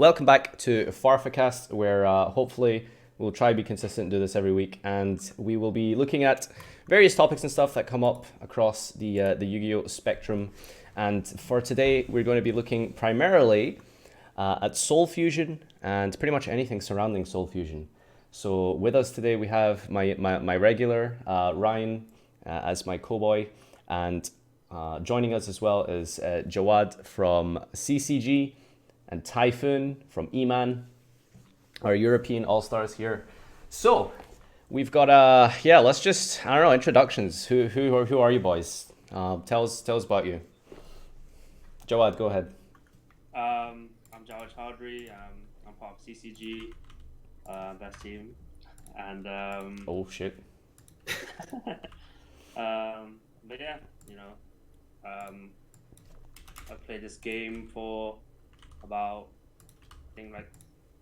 Welcome back to FarfaCast, where hopefully we'll try to be consistent and do this every week, and we will be looking at various topics and stuff that come up across the Yu-Gi-Oh spectrum. And for today, we're going to be looking primarily at Soul Fusion and pretty much anything surrounding Soul Fusion. So with us today, we have my regular Ryan as my co-boy, and joining us as well is Jawad from CCG and Typhoon from E-Man, our European All-Stars here. So we've got let's just, I don't know, introductions. Who are you boys? Tell us about you. Jawad, go ahead. I'm Jawad Chowdhury. I'm part of CCG, best team, and Oh shit. but yeah, I've played this game for about, I think, like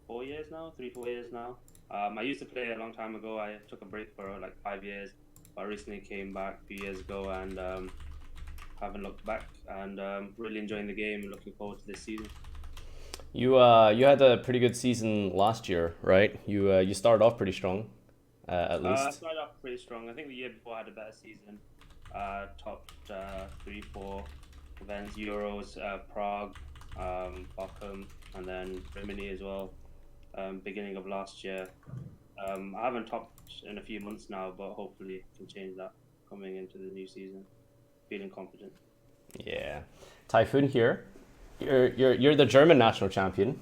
4 years now, 3-4 years now. I used to play a long time ago. I took a break for like 5 years, but I recently came back a few years ago and haven't looked back, and really enjoying the game and looking forward to this season. You had a pretty good season last year, right? You started off pretty strong, at I least. started off pretty strong. I think the year before I had a better season. Topped 3-4 events, Euros, Prague, Bochum, and then Rimini as well. Beginning of last year. I haven't topped in a few months now, but hopefully can change that coming into the new season. Feeling confident. Yeah. Typhoon here. You're the German national champion.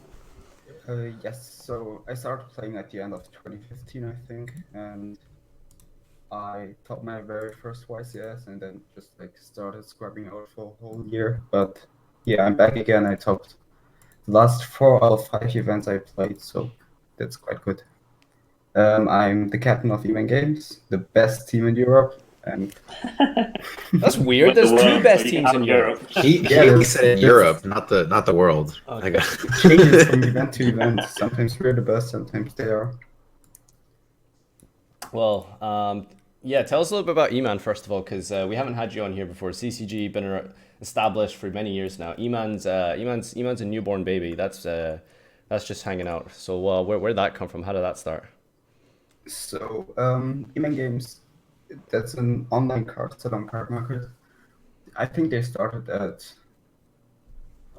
Yes, so I started playing at the end of 2015, I think, and I topped my very first YCS and then just started scrubbing out for a whole year. But yeah, I'm back again. I topped the last 4 out of 5 events I played, so that's quite good. I'm the captain of E-Man Games, the best team in Europe, and That's weird. There's two best teams in Europe. He said Europe, not the world. Okay. it changes from event to event. Sometimes we're the best, sometimes they are. Well, yeah, tell us a little bit about E-Man first of all, because we haven't had you on here before. CCG been established for many years now. E-Man's a newborn baby. That's just hanging out. So where'd that come from? How did that start? So, E-Man Games, that's an online card set on card market. I think they started at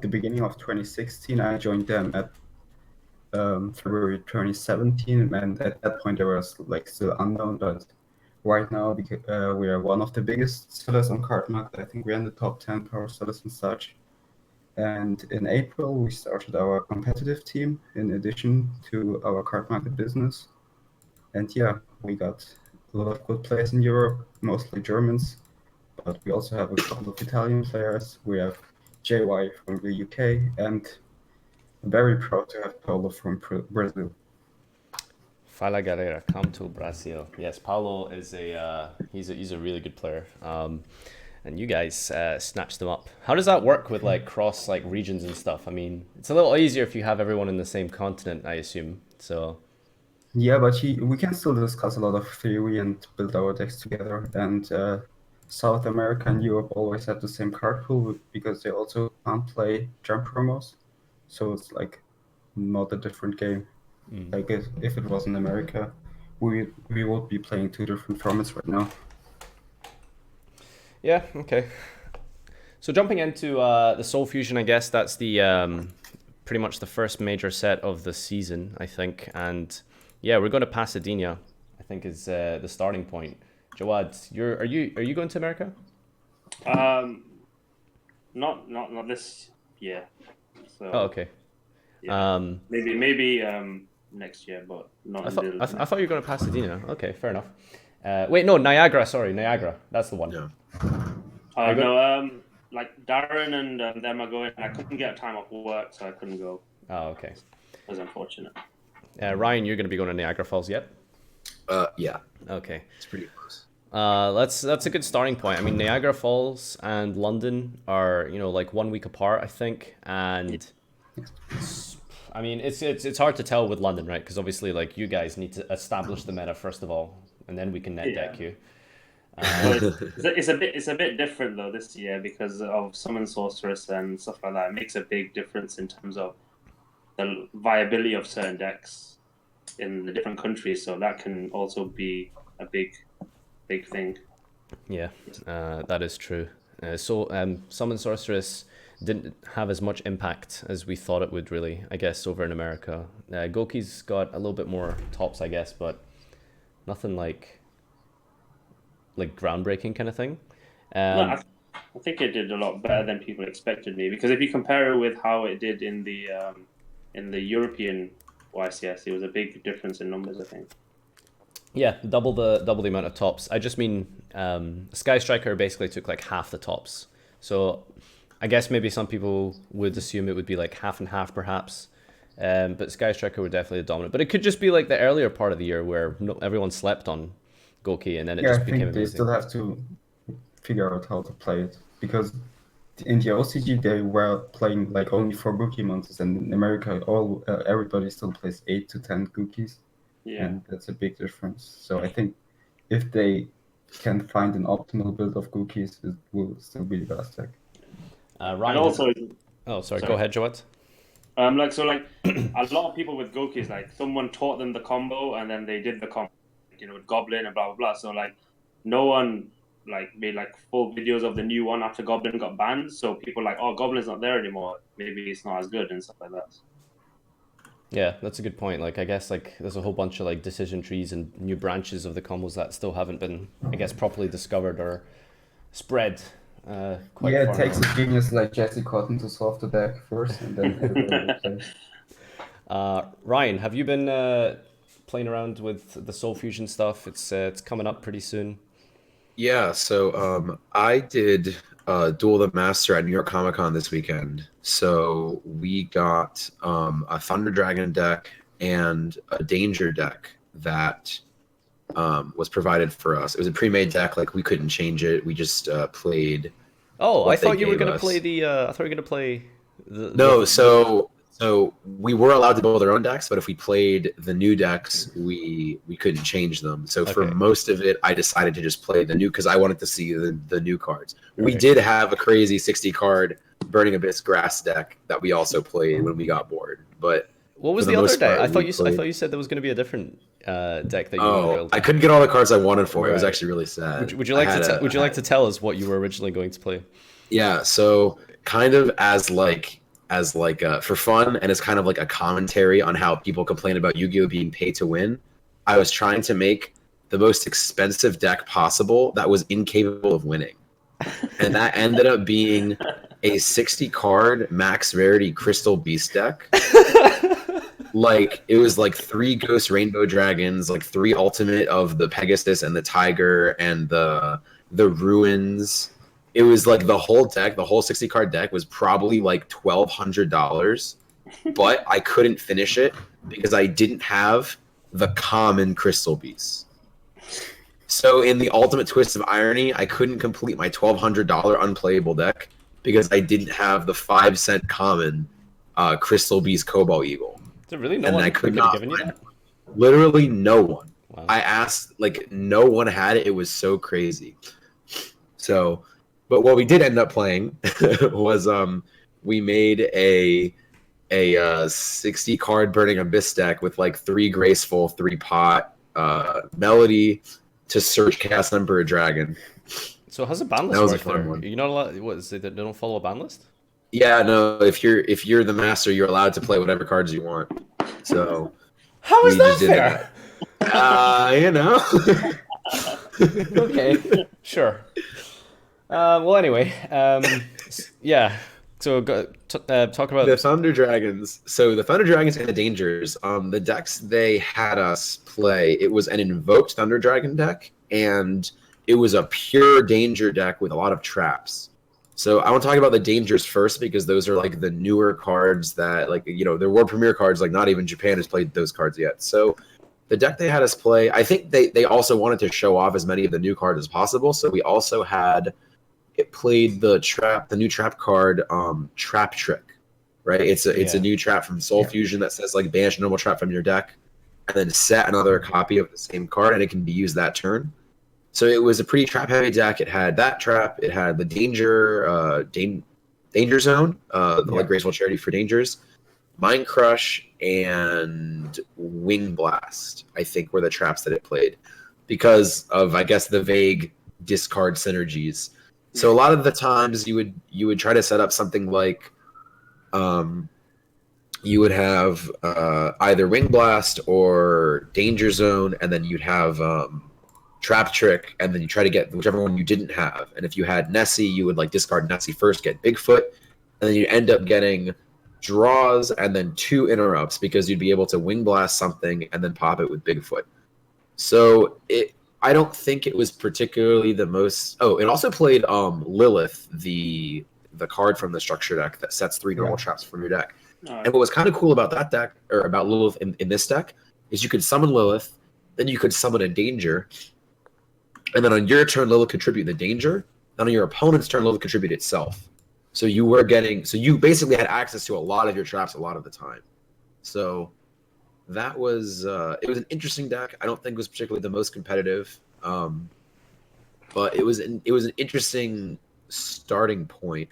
the beginning of 2016. I joined them at February 2017, and at that point they were still unknown. But right now, because we are one of the biggest sellers on card market. I think we're in the top 10 power sellers and such. And in April, we started our competitive team in addition to our card market business. And yeah, we got a lot of good players in Europe, mostly Germans, but we also have a couple of Italian players. We have JY from the UK, and I'm very proud to have Paulo from Brazil. Fala galera, come to Brazil. Yes, Paulo is he's a really good player. And you guys snatched them up. How does that work with cross regions and stuff? I mean, it's a little easier if you have everyone in the same continent, I assume. So. Yeah, but we can still discuss a lot of theory and build our decks together. And South America and Europe always have the same card pool because they also can't play jump promos. So it's not a different game. Like if it was in America, we would be playing 2 different formats right now. Yeah, okay. So jumping into the Soul Fusion, I guess that's the pretty much the first major set of the season, I think. And yeah, we're going to Pasadena, I think is the starting point. Jawad, are you going to America? Not this year. So, Oh, okay. Yeah. Maybe next year, but not. I thought you were going to Pasadena. Okay, fair enough. Wait, no, Niagara. Sorry, Niagara. That's the one. Yeah. No, like Darren and them are going. I couldn't get time off work, so I couldn't go. Oh, okay. It was unfortunate. Ryan, you're going to be going to Niagara Falls yet? Yeah. Okay. It's pretty close. That's a good starting point. I mean, Niagara Falls and London are 1 week apart, I think, and I mean it's hard to tell with London, right? Because obviously, you guys need to establish the meta first of all, and then we can net deck you. It's a bit different though this year because of Summon Sorceress and stuff like that. It makes a big difference in terms of the viability of certain decks in the different countries. So that can also be a big thing. Yeah, that is true. Summon Sorceress didn't have as much impact as we thought it would, really, I guess, over in America. Goki's got a little bit more tops, I guess, but nothing like groundbreaking kind of thing. No, I think it did a lot better than people expected me, because if you compare it with how it did in the European YCS, it was a big difference in numbers, I think. Yeah, double the amount of tops. I just mean Sky Striker basically took like half the tops. So I guess maybe some people would assume it would be like half and half perhaps. But Sky Striker were definitely the dominant. But it could just be like the earlier part of the year where everyone slept on Goki and then it just became amazing. I think they still have to figure out how to play it, because in the OCG they were playing like only 4 Gookie monsters, and in America everybody still plays 8 to 10 Gookies. Yeah. And that's a big difference. So I think if they can find an optimal build of Gookies, it will still be the best deck. Ryan, And also, sorry, go ahead, Joet. a lot of people with Gokies, like someone taught them the combo and then they did the combo, with Goblin and blah blah blah. So like no one made full videos of the new one after Goblin got banned. So people oh, Goblin's not there anymore. Maybe it's not as good and stuff like that. Yeah, that's a good point. I guess there's a whole bunch of decision trees and new branches of the combos that still haven't been, I guess, properly discovered or spread. Quite it far takes now. a genius like Jesse Cotton to solve the deck first, and then everybody will play. Ryan, have you been playing around with the Soul Fusion stuff? It's coming up pretty soon. Yeah, so I did Duel the Master at New York Comic Con this weekend. So we got a Thunder Dragon deck and a Danger deck that was provided for us. It was a pre-made deck; we couldn't change it. We just played. Oh, I thought you were gonna play the. I thought you were gonna play the. No, so we were allowed to build our own decks, but if we played the new decks, we couldn't change them. So for most of it, I decided to just play the new, because I wanted to see the new cards. Okay. We did have a crazy 60 card Burning Abyss grass deck that we also played when we got bored. But what was the other deck? I thought you said there was going to be a different deck that you were building. I couldn't get all the cards I wanted for it. It was actually really sad. Would you like to tell us what you were originally going to play? Yeah, so kind of as for fun, and it's kind of like a commentary on how people complain about Yu-Gi-Oh being pay to win. I was trying to make the most expensive deck possible that was incapable of winning. And that ended up being a 60 card max rarity Crystal Beast deck. It was 3 Ghost Rainbow Dragons, 3 Ultimate of the Pegasus and the Tiger and the Ruins. It was the whole deck, the whole 60 card deck was probably $1,200, but I couldn't finish it because I didn't have the common Crystal Beast. So in the ultimate twist of irony, I couldn't complete my $1,200 unplayable deck because I didn't have the 5-cent common Crystal Beast Cobalt Eagle. Is there really no one could have given you that? Literally no one. Wow. I asked, no one had it. It was so crazy. So, but what we did end up playing was we made a 60 card Burning Abyss deck with 3 Graceful, 3 Pot, Melody to search Chaos Emperor Dragon. So how's a ban list work there? You're not allowed. What is it? They don't follow a ban list? Yeah, no. If you're the master, you're allowed to play whatever cards you want. So how is that fair? Okay, sure. Well, anyway, yeah. So talk about the Thunder Dragons. So the Thunder Dragons and the Dangers. The decks they had us play. It was an invoked Thunder Dragon deck, and it was a pure Danger deck with a lot of traps. So I want to talk about the Dangers first because those are the newer cards that there were premier cards. Not even Japan has played those cards yet. So the deck they had us play, I think they also wanted to show off as many of the new cards as possible. So we also had. It played the new trap card, Trap Trick, right? It's a new trap from Soul Fusion that says banish a normal trap from your deck, and then set another copy of the same card, and it can be used that turn. So it was a pretty trap heavy deck. It had that trap. It had the Danger Zone, Graceful Charity for Dangers. Mind Crush and Wing Blast, I think, were the traps that it played because of, I guess, the vague discard synergies. So a lot of the times you would try to set up something like you would have either Wing Blast or Danger Zone, and then you'd have Trap Trick, and then you try to get whichever one you didn't have. And if you had Nessie, you would like discard Nessie first, get Bigfoot, and then you end up getting draws and then 2 interrupts because you'd be able to Wing Blast something and then pop it with Bigfoot. So I don't think it was particularly the most. Oh, it also played Lilith, the card from the structure deck that sets 3 normal traps from your deck. And what was kind of cool about that deck, or about Lilith in this deck, is you could summon Lilith, then you could summon a Danger, and then on your turn Lilith contribute the Danger, then on your opponent's turn Lilith contribute itself. So you basically had access to a lot of your traps a lot of the time. So that was it was an interesting deck. I don't think it was particularly the most competitive, but it was an interesting starting point.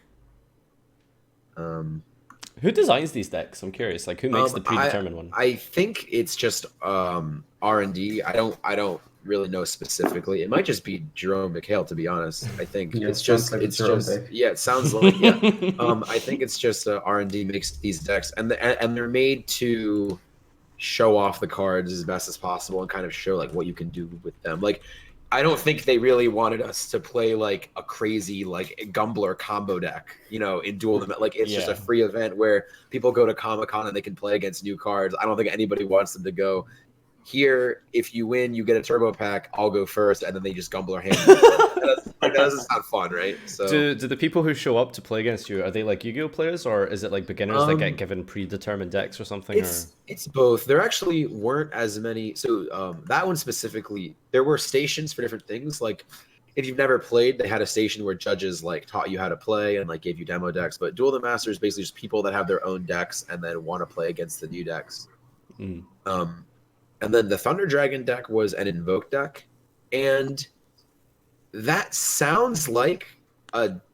Who designs these decks? I'm curious. Like, who makes the predetermined one? I think it's just R&D. I don't really know specifically. It might just be Jerome McHale, to be honest. I think it sounds like I think it's just R&D makes these decks, and they're made to show off the cards as best as possible and kind of show like what you can do with them. Like, I don't think they really wanted us to play like a crazy like Gumbler combo deck, in Duel Dimension. Like, it's just a free event where people go to Comic-Con and they can play against new cards. I don't think anybody wants them to go, here, if you win, you get a turbo pack, I'll go first, and then they just Gumbler hand. That doesn't sound fun, right? So do the people who show up to play against you, are they like Yu-Gi-Oh players, or is it like beginners that get given predetermined decks or something? It's both. There actually weren't as many. So that one specifically, there were stations for different things. Like, if you've never played, they had a station where judges like taught you how to play and like gave you demo decks. But Duel of the Masters is basically just people that have their own decks and then want to play against the new decks. And then the Thunder Dragon deck was an Invoke deck, and that sounds like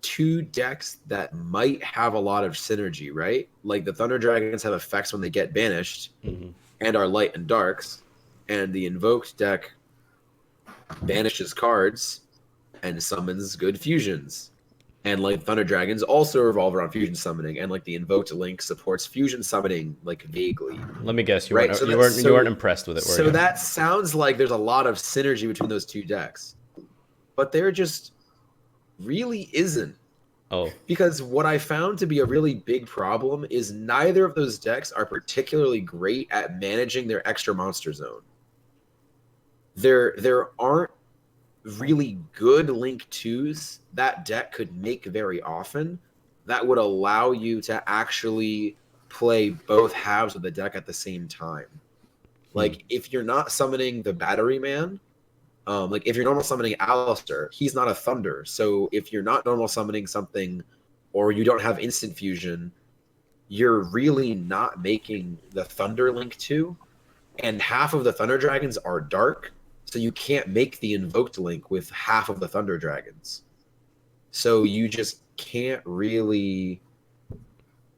2 decks that might have a lot of synergy, right? Like, the Thunder Dragons have effects when they get banished and are light and darks, and the Invoked deck banishes cards and summons good fusions. And like Thunder Dragons also revolve around fusion summoning, and like the Invoked Link supports fusion summoning like vaguely. Let me guess, you weren't impressed with it, were you? So that sounds like there's a lot of synergy between those 2 decks, but there just really isn't. Oh, because what I found to be a really big problem is neither of those decks are particularly great at managing their extra monster zone. There aren't really good Link 2s that deck could make very often that would allow you to actually play both halves of the deck at the same time. Like, if you're not summoning the Battery Man, like if you're normal summoning Alistair, he's not a Thunder. So if you're not normal summoning something, or you don't have instant fusion, you're really not making the Thunder Link 2. And half of the Thunder Dragons are dark, so you can't make the Invoked Link with half of the Thunder Dragons. So you just can't really,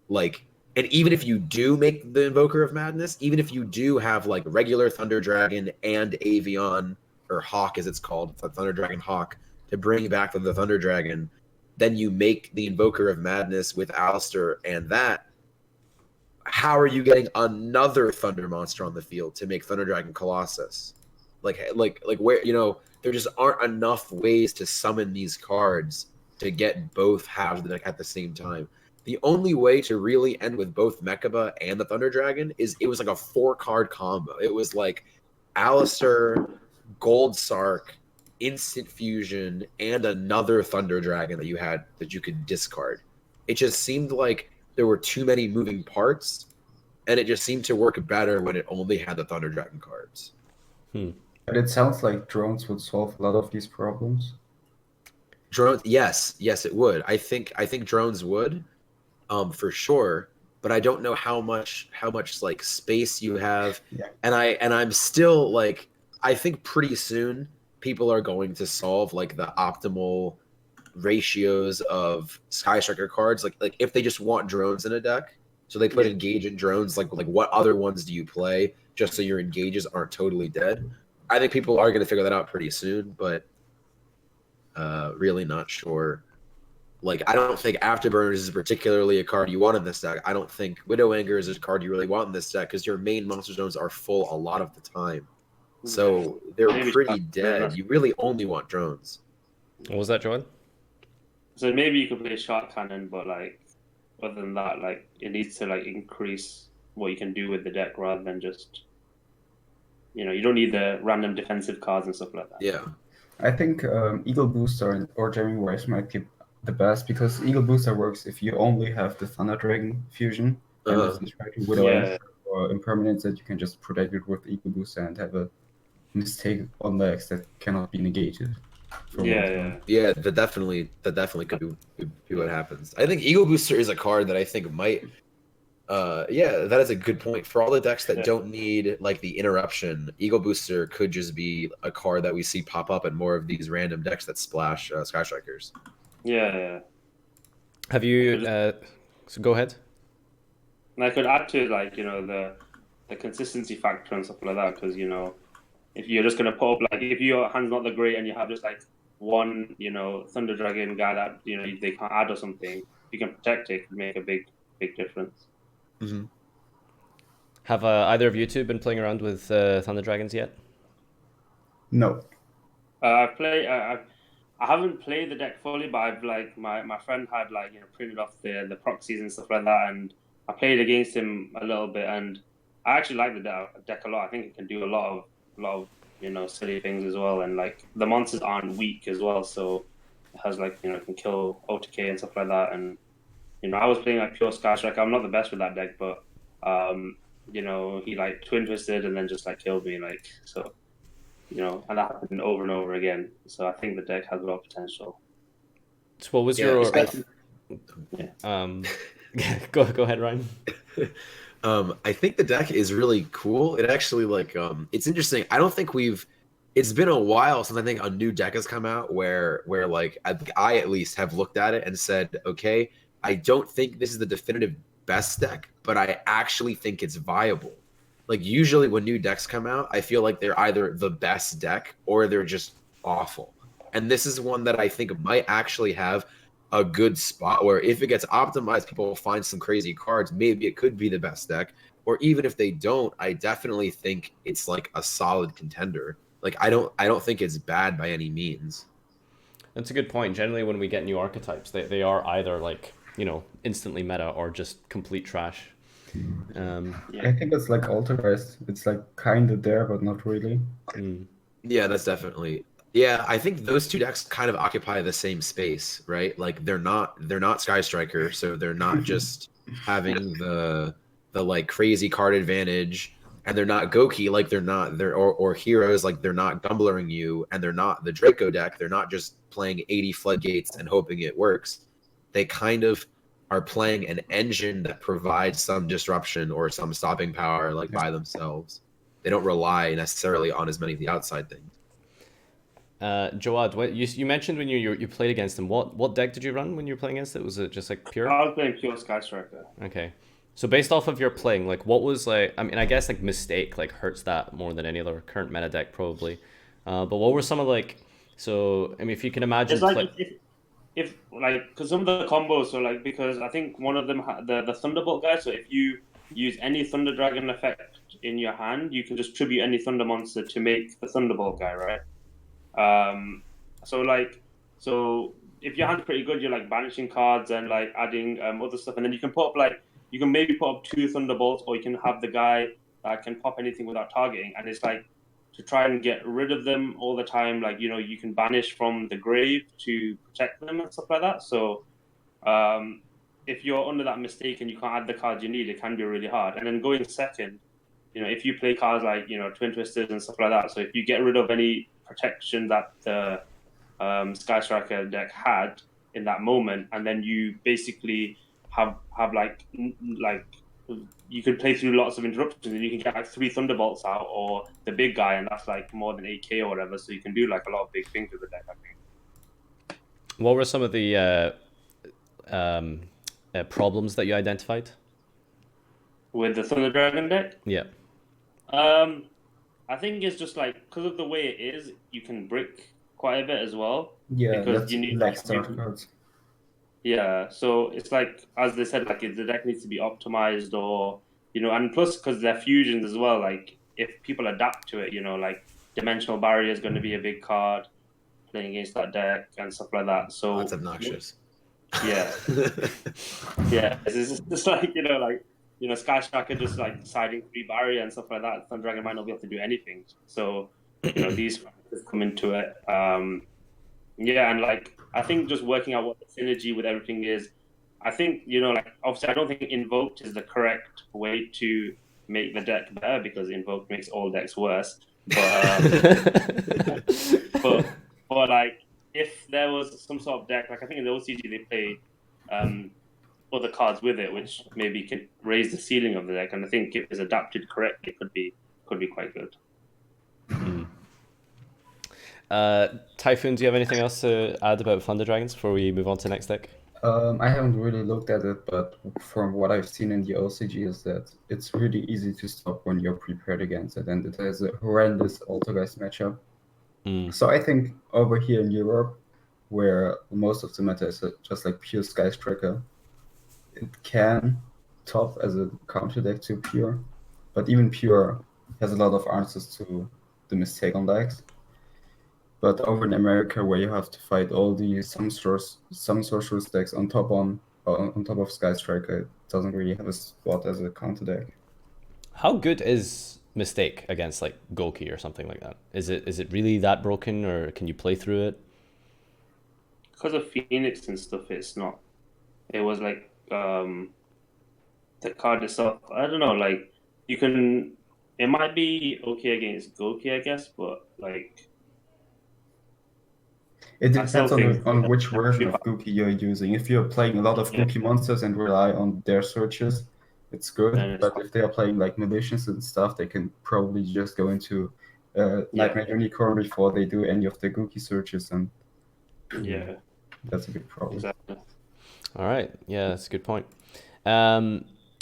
like, and even if you do make the Invoker of Madness, even if you do have like regular Thunder Dragon and Avion, or Hawk as it's called, Thunder Dragon Hawk, to bring back the Thunder Dragon, then you make the Invoker of Madness with Alistair and that. How are you getting another Thunder monster on the field to make Thunder Dragon Colossus? Like where, there just aren't enough ways to summon these cards to get both halves of the deck at the same time. The only way to really end with both Mechaba and the Thunder Dragon is it was like a 4-card combo. It was like Alistair, Gold Sark, instant fusion, and another Thunder Dragon that you could discard. It just seemed like there were too many moving parts, and it just seemed to work better when it only had the Thunder Dragon cards. But it sounds like drones would solve a lot of these problems. Drones, yes, it would. I think drones would, for sure. But I don't know how much like space you have, and I'm still like, I think pretty soon people are going to solve like the optimal ratios of Sky Striker cards. Like if they just want drones in a deck, So they put engage in drones. Like what other ones do you play just so your engages aren't totally dead? I think people are going to figure that out pretty soon, but really not sure. Like, I don't think Afterburners is particularly a card you want in this deck. I don't think Widow Anger is a card you really want in this deck because your main monster zones are full a lot of the time. So they're Maybe pretty dead. You really only want drones. What was that, Joanne? So maybe you could play shot cannon, but like other than that, like it needs to like increase what you can do with the deck rather than just you don't need the random defensive cards and stuff like that. Yeah. I think Eagle Booster or Jamming Wise might be the best because Eagle Booster works if you only have the Thunder Dragon fusion and if you try to Widow Anger or Impermanence that you can just protect it with Eagle Booster and have a mistake on legs that cannot be negated. Yeah. That definitely could be what happens. I think Eagle Booster is a card that I think might. That is a good point. For all the decks that don't need like the interruption, Eagle Booster could just be a card that we see pop up in more of these random decks that splash Sky Strikers. Yeah. Have you? So go ahead. And I could add to like the consistency factor and stuff like that because if you're just gonna put up like if your hand's not that great and you have just like one Thunder Dragon guy that they can't add or something, you can protect it. It can make a big difference. Mm-hmm. Have either of you two been playing around with Thunder Dragons yet? No. I haven't played the deck fully, but I've like my friend had like printed off the proxies and stuff like that, and I played against him a little bit, and I actually like the deck a lot. I think it can do a lot of silly things as well, and like the monsters aren't weak as well, so it has like can kill OTK and stuff like that. And I was playing like pure Sky Striker. I'm not the best with that deck, but he like twin twisted and then just like killed me, like so. And that happened over and over again. So I think the deck has a lot of potential. So what was your? Go ahead, Ryan. I think the deck is really cool. It actually it's interesting. I don't think it's been a while since I think a new deck has come out where like I at least have looked at it and said, okay, I don't think this is the definitive best deck, but I actually think it's viable. Like usually when new decks come out, I feel like they're either the best deck or they're just awful. And this is one that I think might actually have a good spot where if it gets optimized, people will find some crazy cards. Maybe it could be the best deck. Or even if they don't, I definitely think it's like a solid contender. Like I don't think it's bad by any means. That's a good point. Generally when we get new archetypes, they are either like, instantly meta or just complete trash. I think it's like Altergeist. It's like kind of there, but not really. Yeah, that's definitely. Yeah, I think those two decks kind of occupy the same space, right? Like they're not Sky Striker, so they're not just having the like crazy card advantage, and they're not Goki, like or heroes, like they're not Gumblering you, and they're not the Draco deck. They're not just playing 80 floodgates and hoping it works. They kind of are playing an engine that provides some disruption or some stopping power like by themselves. They don't rely necessarily on as many of the outside things. Joad, what you mentioned when you played against them, what deck did you run when you were playing against it? Was it just like pure? I was playing pure Sky Striker. Okay. So based off of your playing, like what was like, I mean, I guess like Mistake like hurts that more than any other current meta deck probably. But what were some of like, so I mean, if you can imagine, it's like if like because some of the combos, so like because I think one of them the Thunderbolt guy. So if you use any Thunder Dragon effect in your hand, you can just tribute any Thunder monster to make the Thunderbolt guy, right? So if your hand's pretty good, you're like banishing cards and like adding other stuff, and then you can maybe put up 2 Thunderbolts, or you can have the guy that can pop anything without targeting, and it's like to try and get rid of them all the time. Like you can banish from the grave to protect them and stuff like that. So if you're under that mistake and you can't add the cards you need, it can be really hard. And then going second, if you play cards like Twin Twisters and stuff like that, so if you get rid of any protection that the Sky Striker deck had in that moment, and then you basically have like you could play through lots of interruptions and you can get like 3 Thunderbolts out or the big guy, and that's like more than 8k or whatever, so you can do like a lot of big things with the deck, I think. What were some of the problems that you identified? With the Thunder Dragon deck, Yeah. I think it's just like because of the way it is, you can brick quite a bit as well. Yeah, Because that's you need like like start cards. yeah, so it's like as they said, like the deck needs to be optimized, or and plus because they're fusions as well. Like if people adapt to it, like Dimensional Barrier is going to be a big card playing against that deck and stuff like that. So That's obnoxious. yeah, yeah, it's just like Sky Striker just like deciding 3 barrier and stuff like that. Thunder Dragon might not be able to do anything. So these factors come into it. Yeah, and like I think just working out what the synergy with everything is. I think like obviously I don't think invoked is the correct way to make the deck better because invoked makes all decks worse. But but like if there was some sort of deck, like I think in the OCG they played other cards with it, which maybe could raise the ceiling of the deck. And I think if it's adapted correctly, it could be quite good. Typhoon, do you have anything else to add about Thunder Dragons before we move on to the next deck? I haven't really looked at it, but from what I've seen in the OCG is that it's really easy to stop when you're prepared against it, and it has a horrendous Altergeist matchup. So I think over here in Europe, where most of the meta is just like pure Sky Striker, it can top as a counter deck to pure, but even pure has a lot of answers to the mistake on decks. But over in America, where you have to fight all the some sorceress decks on top of Sky Striker, it doesn't really have a spot as a counter deck. How good is Mistake against like Goki or something like that? Is it really that broken, or can you play through it? Because of Phoenix and stuff, it's not. It was like the card itself. I don't know. Like you can. It might be okay against Goki, I guess, but like. It I still depends think on which version of Gookie you're using. If you're playing a lot of yeah. Gookie monsters and rely on their searches, it's good. Then it's But if they are playing like magicians and stuff, they can probably just go into Nightmare Unicorn before they do any of the Gookie searches, and yeah, that's a big problem. exactly. All right, yeah, that's a good point.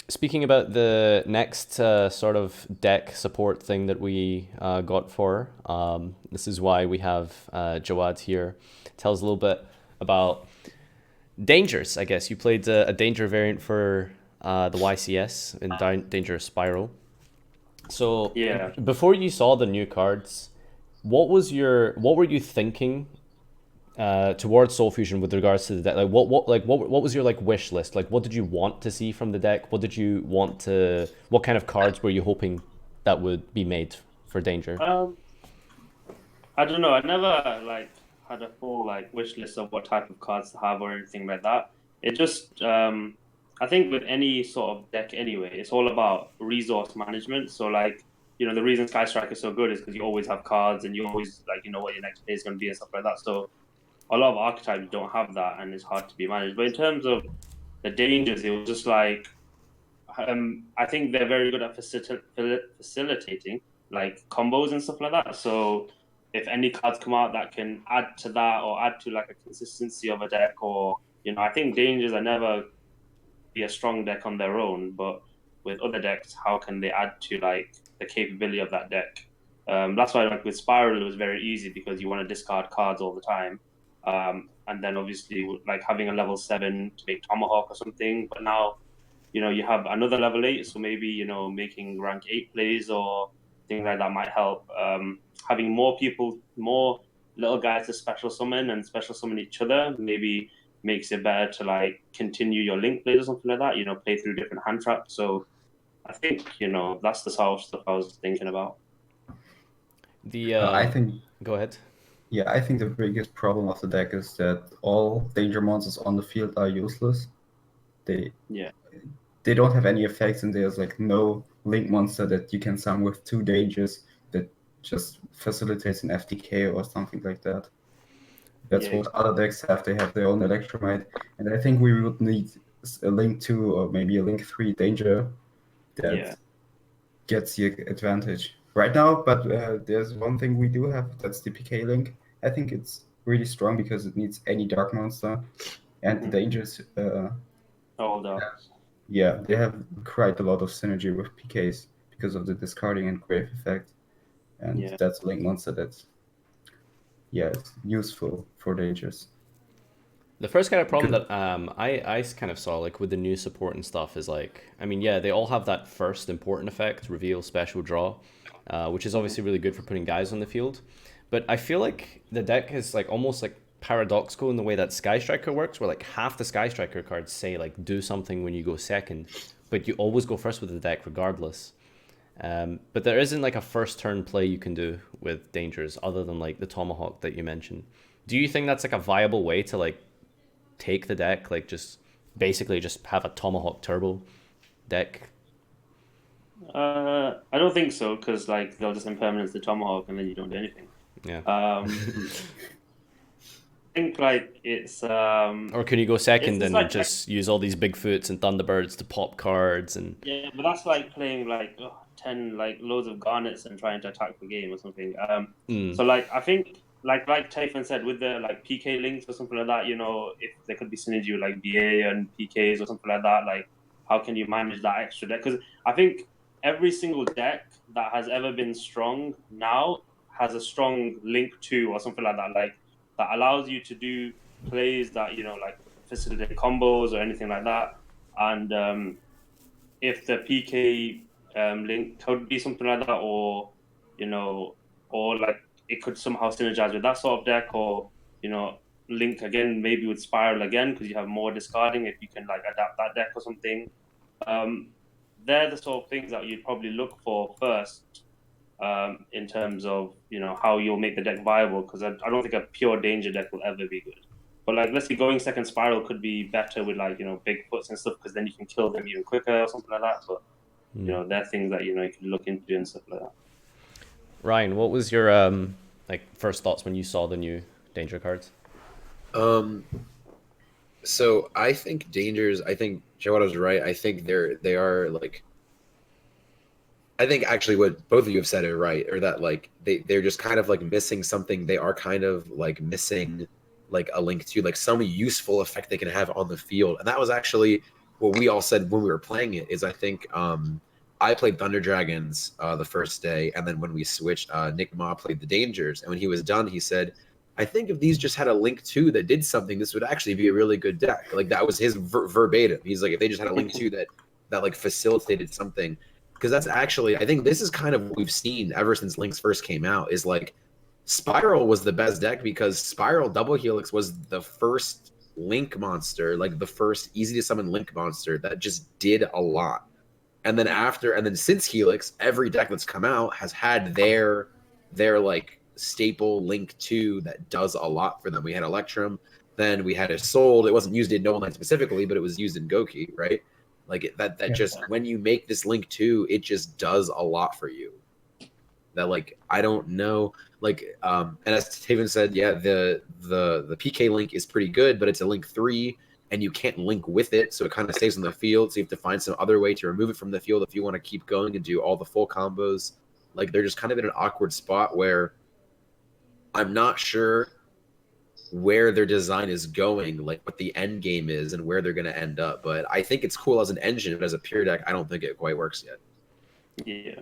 Speaking about the next sort of deck support thing that we got for, this is why we have Jawad here. Tell us a little bit about Dangers, I guess. You played a Danger variant for the YCS in Danger Spiral. So Yeah. before you saw the new cards, what were you thinking towards Soul Fusion with regards to the deck? Like what was your like wish list? Like what did you want to see from the deck? What kind of cards were you hoping that would be made for Danger? I don't know. I never like had a full like wish list of what type of cards to have or anything like that. It just I think with any sort of deck anyway, it's all about resource management. So like the reason Sky Strike is so good is because you always have cards and you always like what your next play is going to be and stuff like that. So a lot of archetypes don't have that, and it's hard to be managed. But in terms of the dangers, it was just like I think they're very good at facilitating like combos and stuff like that. So if any cards come out that can add to that or add to like a consistency of a deck, or I think dangers are never be a strong deck on their own, but with other decks, how can they add to like the capability of that deck? That's why like with Spiral it was very easy because you want to discard cards all the time. And then obviously like having a level 7 to make Tomahawk or something, but now you have another level 8, so maybe making rank 8 plays or things like that might help. Having more people, more little guys to special summon and special summon each other maybe makes it better to like continue your link plays or something like that. Play through different hand traps. So I think that's the sort of stuff I was thinking about. I think. Go ahead. Yeah, I think the biggest problem of the deck is that all danger monsters on the field are useless. They don't have any effects, and there's like no link monster that you can summon with 2 dangers that just facilitates an FTK or something like that. That's what other decks have. They have their own Electromite, and I think we would need a link 2 or maybe a link 3 danger that gets the advantage right now. But there's one thing we do have, that's the PK link. I think it's really strong because it needs any dark monster, and the dangers all dark. Yeah, they have quite a lot of synergy with PKs because of the discarding and grave effect, and Yeah. that's a link monster that's it's useful for dangers. The first kind of problem Because that I kind of saw like with the new support and stuff is like, I mean, yeah, they all have that first important effect, reveal, special, draw, which is obviously really good for putting guys on the field. But I feel like the deck is like almost like paradoxical in the way that Sky Striker works, where like half the Sky Striker cards say like do something when you go second, but you always go first with the deck regardless. But there isn't like a first turn play you can do with dangers other than like the Tomahawk that you mentioned. Do you think that's like a viable way to like take the deck, like just basically just have a Tomahawk turbo deck? I don't think so, because like they'll just impermanence the Tomahawk and then you don't do anything. Yeah. I think like it's Or can you go second it's and like just use all these Bigfoots and Thunderbirds to pop cards and yeah, but that's like playing like 10 like loads of garnets and trying to attack the game or something. mm, So like I think like Typhon said with the like PK links or something like that, you know, if there could be synergy with like BA and PKs or something like that, like how can you manage that extra deck? Because I think every single deck that has ever been strong now has a strong link to or something like that, like that allows you to do plays that you know like facilitate combos or anything like that. And if the PK link could be something like that, or you know, or like it could somehow synergize with that sort of deck, or you know, link again maybe with Spiral again because you have more discarding if you can like adapt that deck or something. Um, they're the sort of things that you'd probably look for first in terms of you know how you'll make the deck viable. Because I don't think a pure danger deck will ever be good. But like, let's say going second Spiral could be better with like you know big foots and stuff because then you can kill them even quicker or something like that. But you know, they're things that you know you can look into and stuff like that. Ryan, what was your like first thoughts when you saw the new danger cards? Um, so I think dangers. I think Jawada's right. I think they are like. I think actually what both of you have said are right, or that like they're just kind of like missing something. They are kind of like missing like a link to like some useful effect they can have on the field. And that was actually what we all said when we were playing it. Is I think I played Thunder Dragons the first day, and then when we switched, Nick Ma played the Dangers. And when he was done, he said, "I think if these just had a link to that did something, this would actually be a really good deck." Like that was his verbatim. He's like, if they just had a link to that like facilitated something, because that's actually I think this is kind of what we've seen ever since Links first came out. Is like Spiral was the best deck because Spiral Double Helix was the first Link monster, like the first easy to summon Link monster that just did a lot. And then since Helix, every deck that's come out has had their like staple Link 2 that does a lot for them. We had Electrum, then we had Isolde. It wasn't used in Noble Knight specifically, but it was used in Goki, right? Like that just when you make this Link 2, it just does a lot for you. That like I don't know, like and as Taven said, yeah, the PK link is pretty good, but it's a Link 3 and you can't link with it, so it kind of stays on the field. So you have to find some other way to remove it from the field if you want to keep going and do all the full combos. Like they're just kind of in an awkward spot where I'm not sure where their design is going, like what the end game is and where they're going to end up. But I think it's cool as an engine, but as a pure deck, I don't think it quite works yet. Yeah.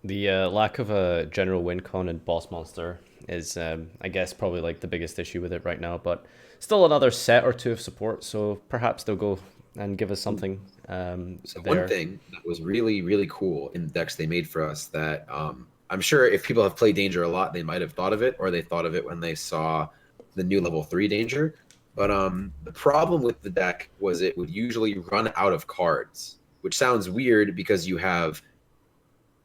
The lack of a general win con and boss monster is, I guess, probably like the biggest issue with it right now. But still another set or two of support, so perhaps they'll go and give us something. So there. one thing that was really, really cool in the decks they made for us that I'm sure if people have played Danger a lot, they might have thought of it, or they thought of it when they saw the new level 3 Danger. But the problem with the deck was it would usually run out of cards, which sounds weird because you have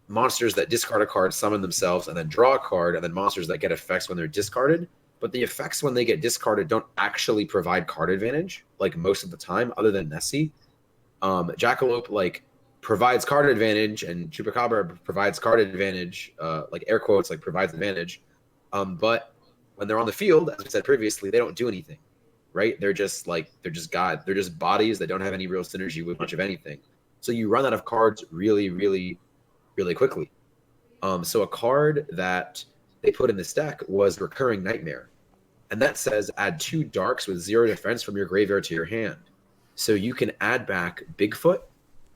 monsters that discard a card, summon themselves, and then draw a card, and then monsters that get effects when they're discarded. But the effects when they get discarded don't actually provide card advantage, like most of the time, other than Nessie. Jackalope like provides card advantage, and Chupacabra provides card advantage, like air quotes, like provides advantage. But when they're on the field, as we said previously, they don't do anything, right? They're just God. They're just bodies that don't have any real synergy with much of anything. So you run out of cards really, really, really quickly. So a card that they put in this deck was Recurring Nightmare. And that says add 2 darks with 0 defense from your graveyard to your hand. So you can add back Bigfoot,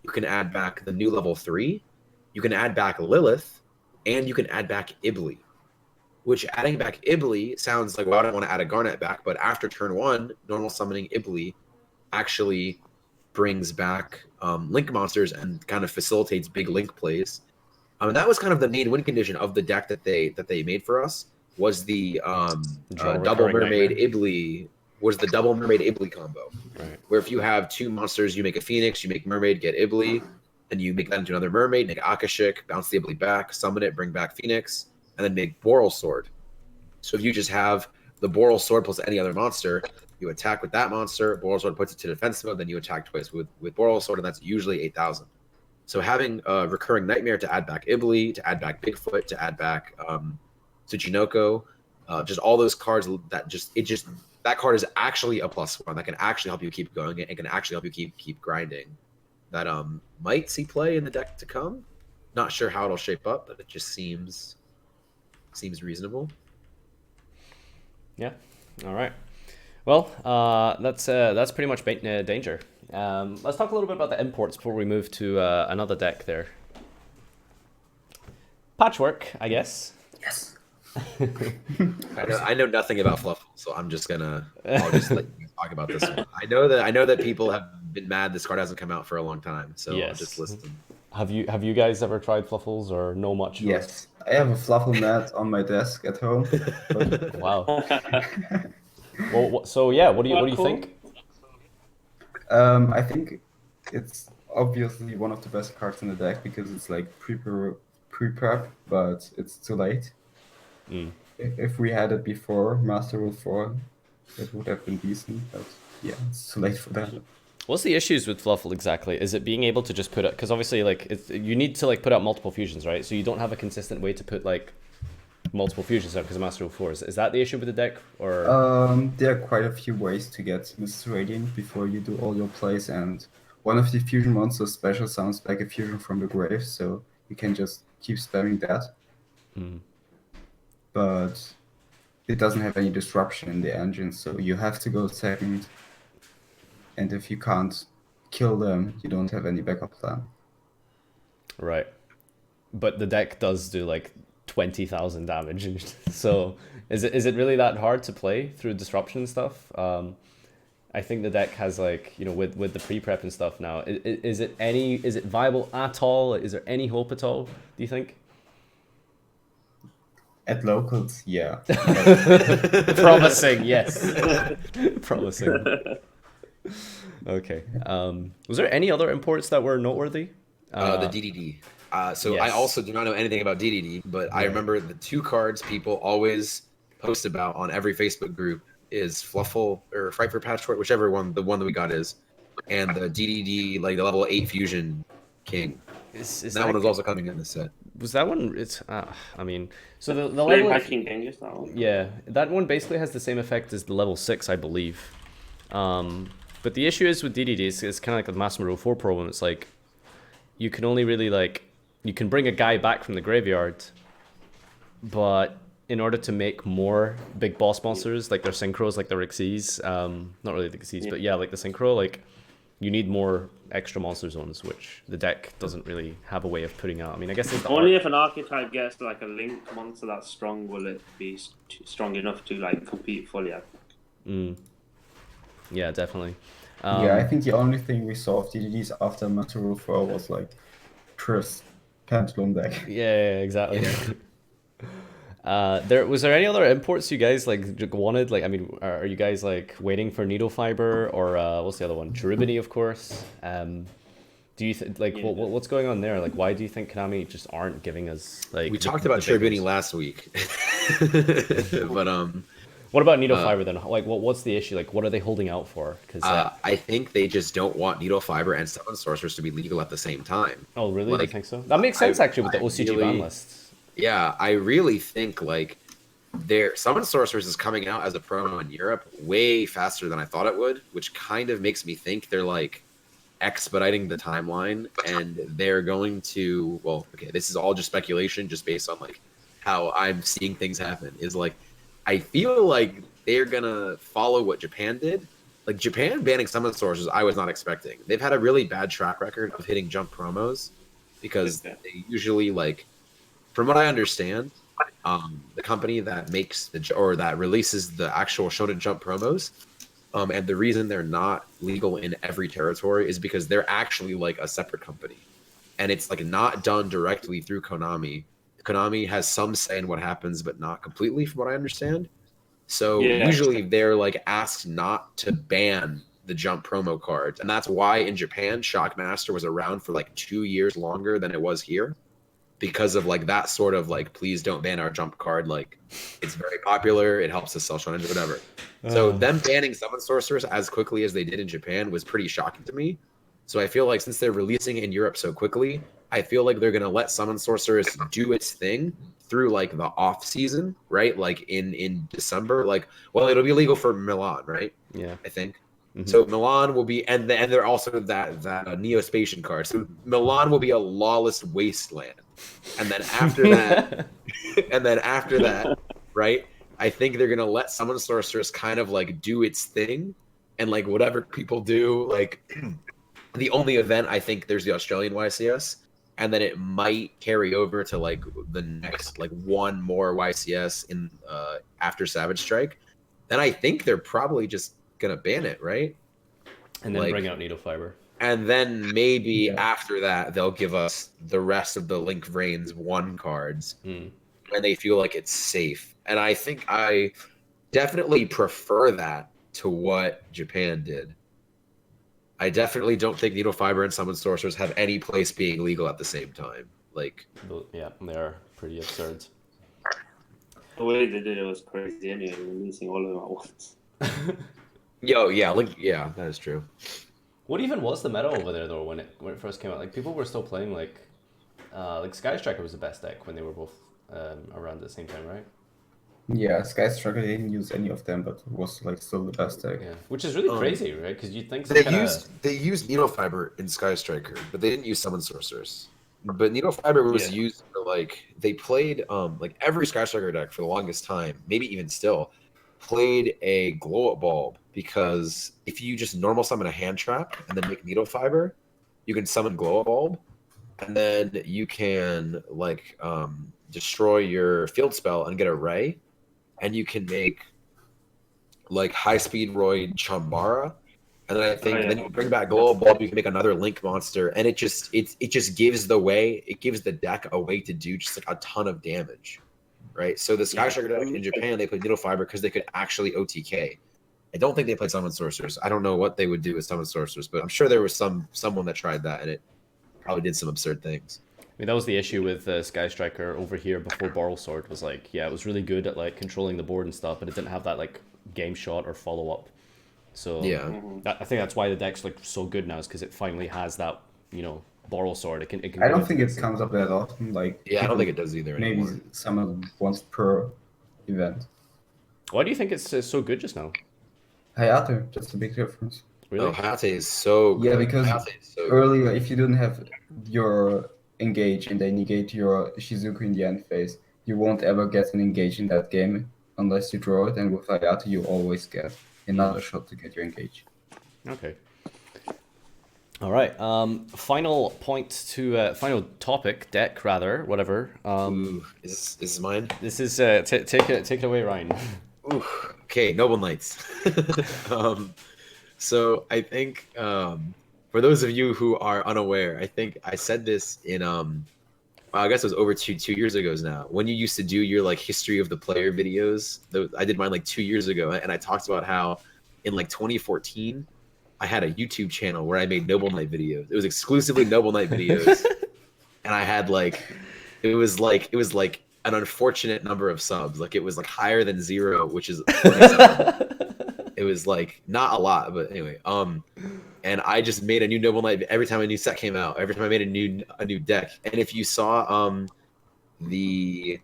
you can add back the new level 3, you can add back Lilith, and you can add back Ibli. Which adding back Ibli sounds like, well, I don't want to add a Garnet back, but after turn 1, normal summoning Ibli actually brings back link monsters and kind of facilitates big link plays. That was kind of the main win condition of the deck that they made for us, was the double mermaid Ibli, was the double mermaid Ibli combo. Right. Where if you have 2 monsters, you make a Phoenix, you make mermaid, get Ibli, and you make that into another mermaid, make Akashic, bounce the Ibli back, summon it, bring back Phoenix, and then make Boral Sword. So if you just have the Boral Sword plus any other monster, you attack with that monster, Boral Sword puts it to defense mode, then you attack twice with Boral Sword, and that's usually 8,000. So having a recurring Nightmare to add back Ibli, to add back Bigfoot, to add back Tsuchinoko, just all those cards that card is actually a +1 that can actually help you keep going and can actually help you keep grinding. That might see play in the deck to come. Not sure how it'll shape up, but it just seems reasonable. Yeah. All right. Well, that's pretty much Danger. Let's talk a little bit about the imports before we move to another deck there. Patchwork, I guess. Yes. I know nothing about Fluffle, so I'll just let you talk about this one. I know that people have been mad this card hasn't come out for a long time, so yes. I'll just listen. Have you guys ever tried Fluffles or know much? Yes, I have a Fluffle mat on my desk at home. Wow. Well, so yeah, what do you think? I think it's obviously one of the best cards in the deck because it's like pre-prep, but it's too late. If we had it before Master Rule 4, it would have been decent, but yeah, it's too late for that. What's the issues with Fluffle exactly? Is it being able to just put it, because obviously you need to put out multiple fusions, right? So you don't have a consistent way to put multiple fusions out because of Master Rule 4. Is that the issue with the deck, or? There are quite a few ways to get Mrs. Radiant before you do all your plays, and one of the fusion monsters special sounds like a fusion from the grave, so you can just keep spamming that. But it doesn't have any disruption in the engine, so you have to go second. And if you can't kill them, you don't have any backup plan. Right. But the deck does do 20,000 damage. So is it really that hard to play through disruption and stuff? I think the deck has with the pre-prep and stuff now. Is it viable at all? Is there any hope at all, do you think? At locals, yeah. Promising, yes. Promising. Okay. Was there any other imports that were noteworthy? The DDD. So yes. I also do not know anything about DDD, but I remember the 2 cards people always post about on every Facebook group is Fluffle or Fight for Patchwork, whichever one the one that we got is, and the DDD the level 8 Fusion King. That one was also coming in the set. Was that one? It's so the level. Dangerous, that one. Yeah, that one basically has the same effect as the level 6, I believe. But the issue is with DDD, it's kind of like the Master Rule 4 problem. It's you can only really you can bring a guy back from the graveyard, but in order to make more big boss monsters, like their synchros, like the Rixis, not really the Rixis, but yeah, like the synchro, you need more extra monster zones, which the deck doesn't really have a way of putting out. I mean, I guess only if an archetype gets a link monster that's strong will it be strong enough to compete fully. I think. Yeah, definitely. Yeah, I think the only thing we saw of DDDs after Master Rule 4 was Triss Pendulum deck. Yeah, exactly. Was there any other imports you guys wanted? Are you guys waiting for Needle Fiber or what's the other one? Cherubini, of course. Do you what's going on there? Why do you think Konami just aren't giving us We talked about Cherubini last week, but What about Needle Fiber then? What's the issue? What are they holding out for? Because I think they just don't want Needle Fiber and Summon Sorcerers to be legal at the same time. Oh, really? Do you think so? That makes sense actually with the OCG ban list. Yeah, I really think their Summon Sorcerers is coming out as a promo in Europe way faster than I thought it would, which kind of makes me think they're expediting the timeline and they're going to this is all just speculation just based on how I'm seeing things happen is I feel they're gonna follow what Japan did. like Japan banning summon sources, I was not expecting. They've had a really bad track record of hitting jump promos because they usually like, from what I understand, the company that makes that releases the actual Shonen Jump promos, and the reason they're not legal in every territory is because they're actually like a separate company, and it's like not done directly through Konami. Konami has some say in what happens, but not completely, from what I understand. So usually they're like asked not to ban the jump promo cards. And that's why in Japan, Shockmaster was around for like 2 years longer than it was here. Because of like that sort of like, please don't ban our jump card. Like it's very popular. It helps us sell shonen, whatever. So them banning summon sorcerers as quickly as they did in Japan was pretty shocking to me. So I feel like since they're releasing it in Europe so quickly, I feel like they're going to let summon sorcerers do its thing through like the off season, right? Like in December, like, well, it'll be legal for Milan, right? Yeah, I think. So Milan will be, and they're also that Neospatian card. So Milan will be a lawless wasteland, and then after that, right? I think they're gonna let summon sorcerers kind of like do its thing, and like whatever people do, like the only event I think there's the Australian YCS, and then it might carry over to like the next like one more YCS in after Savage Strike. Then I think they're probably just gonna ban it, right? And then bring out needle fiber. And then maybe after that they'll give us the rest of the Link Vrains 1 cards when they feel like it's safe. And I think I definitely prefer that to what Japan did. I definitely don't think needle fiber and summon sorcerers have any place being legal at the same time. Like, yeah, they are pretty absurd. The way they did it was crazy. Anyway, releasing all of them at once. That is true. What even was the meta over there though when it first came out? Like people were still playing like Sky Striker was the best deck when they were both around at the same time, right? Yeah, Sky Striker didn't use any of them, but was like still the best deck. Yeah, which is really crazy, right? Because you think they used needle fiber in Sky Striker, but they didn't use summon sorcerers. But needle fiber was used for like they played like every Sky Striker deck for the longest time, maybe even still, played a glow up bulb because if you just normal summon a hand trap and then make needle fiber, you can summon glow up bulb, and then you can like destroy your field spell and get a ray, and you can make like high speed Royd Chambara, and then I think then you bring back glow up bulb, you can make another Link monster, and it just gives the deck a way to do just like a ton of damage. Right, so the Sky Striker deck in Japan, they played needle fiber because they could actually OTK. I don't think they played summon sorcerers. I don't know what they would do with summon sorcerers, but I'm sure there was someone that tried that and it probably did some absurd things. I mean, that was the issue with Sky Striker over here before Borrel Sword was like, yeah, it was really good at like controlling the board and stuff, but it didn't have that like game shot or follow up. So I think that's why the deck's like so good now, is because it finally has that, you know, Borrel Sword. It can I don't think it comes up that often. Like I don't think it does either. Maybe summon once per event. Why do you think it's so good just now? Hayate, that's a big difference. Really? Oh, Hayate is so good. Yeah, because earlier, if you didn't have your engage and they negate your Shizuku in the end phase, you won't ever get an engage in that game unless you draw it, and with Hayate you always get another shot to get your engage. Okay. All right. Final point to final topic, deck rather, whatever. Is this mine? This is take it away, Ryan. Ooh, okay, Noble Knights. So I think for those of you who are unaware, I think I said this in I guess it was over two years ago now. When you used to do your like history of the player videos, I did mine like 2 years ago, and I talked about how in like 2014. I had a YouTube channel where I made Noble Knight videos. It was exclusively Noble Knight videos, and I had like, it was like an unfortunate number of subs. Like it was like higher than 0, which is it was like not a lot, but anyway. And I just made a new Noble Knight every time a new set came out. Every time I made a new deck. And if you saw the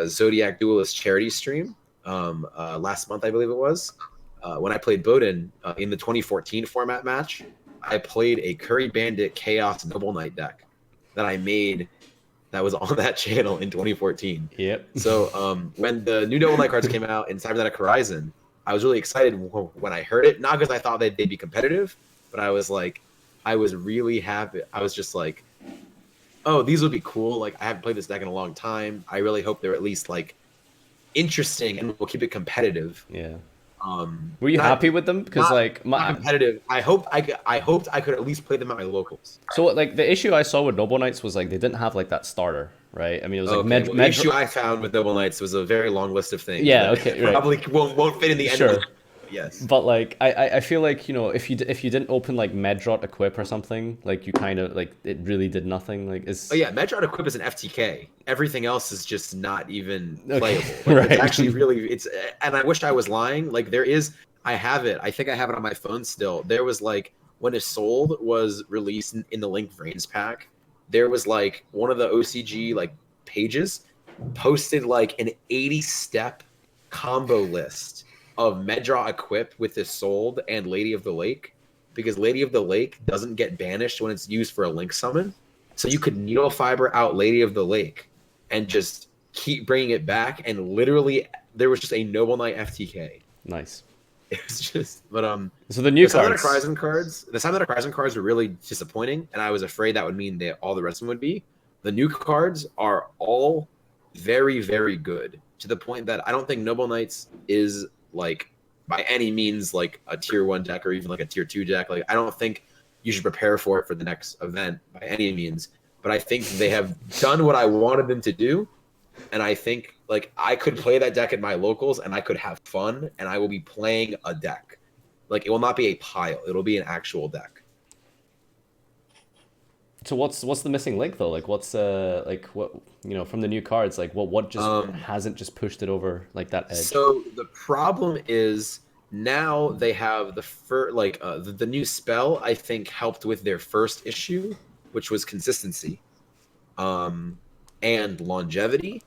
Zodiac Duelist charity stream last month, I believe it was. When I played Bowden in the 2014 format match, I played a Curry Bandit Chaos Noble Knight deck that I made that was on that channel in 2014. Yep. So when the new Noble Knight cards came out in Cybernetic Horizon, I was really excited when I heard it, not because I thought they'd be competitive, but I was really happy. I was just like, oh, these would be cool. Like, I haven't played this deck in a long time. I really hope they're at least like interesting and we'll keep it competitive. Yeah. Were you happy with them? Because like not competitive. I hoped I could at least play them at my locals. So like the issue I saw with Noble Knights was like they didn't have like that starter, right? I mean, it was like the issue I found with Noble Knights was a very long list of things. Yeah, okay, right. Probably won't fit in the end. Sure. Yes. But like I feel like, you know, if you didn't open like Medrot Equip or something, like you kind of like it really did nothing. Like it's. Oh yeah, Medrot Equip is an FTK. Everything else is just not even playable. Okay. Like, right. It's actually and I wished I was lying. Like there is, I have it. I think I have it on my phone still. There was like when Isolde was released in the Link Vrains pack, there was like one of the OCG like pages posted like an 80-step combo list of Medrot Equip with Isolde and Lady of the Lake, because Lady of the Lake doesn't get banished when it's used for a Link summon. So you could Needle Fiber out Lady of the Lake and just keep bringing it back, and literally there was just a Noble Knight FTK. Nice. It was just, but so the new cards, the Silent Horizon cards were really disappointing, and I was afraid that would mean that all the rest of them would be. The new cards are all very, very good, to the point that I don't think Noble Knights is like by any means like a tier 1 deck or even like a tier 2 deck. Like I don't think you should prepare for it for the next event by any means, but I think they have done what I wanted them to do, and I think like I could play that deck at my locals and I could have fun, and I will be playing a deck. Like it will not be a pile, it'll be an actual deck. So what's the missing link though? Like what's like what, you know, from the new cards, like what just hasn't just pushed it over like that edge? So the problem is now they have the new spell, I think, helped with their first issue, which was consistency, and longevity,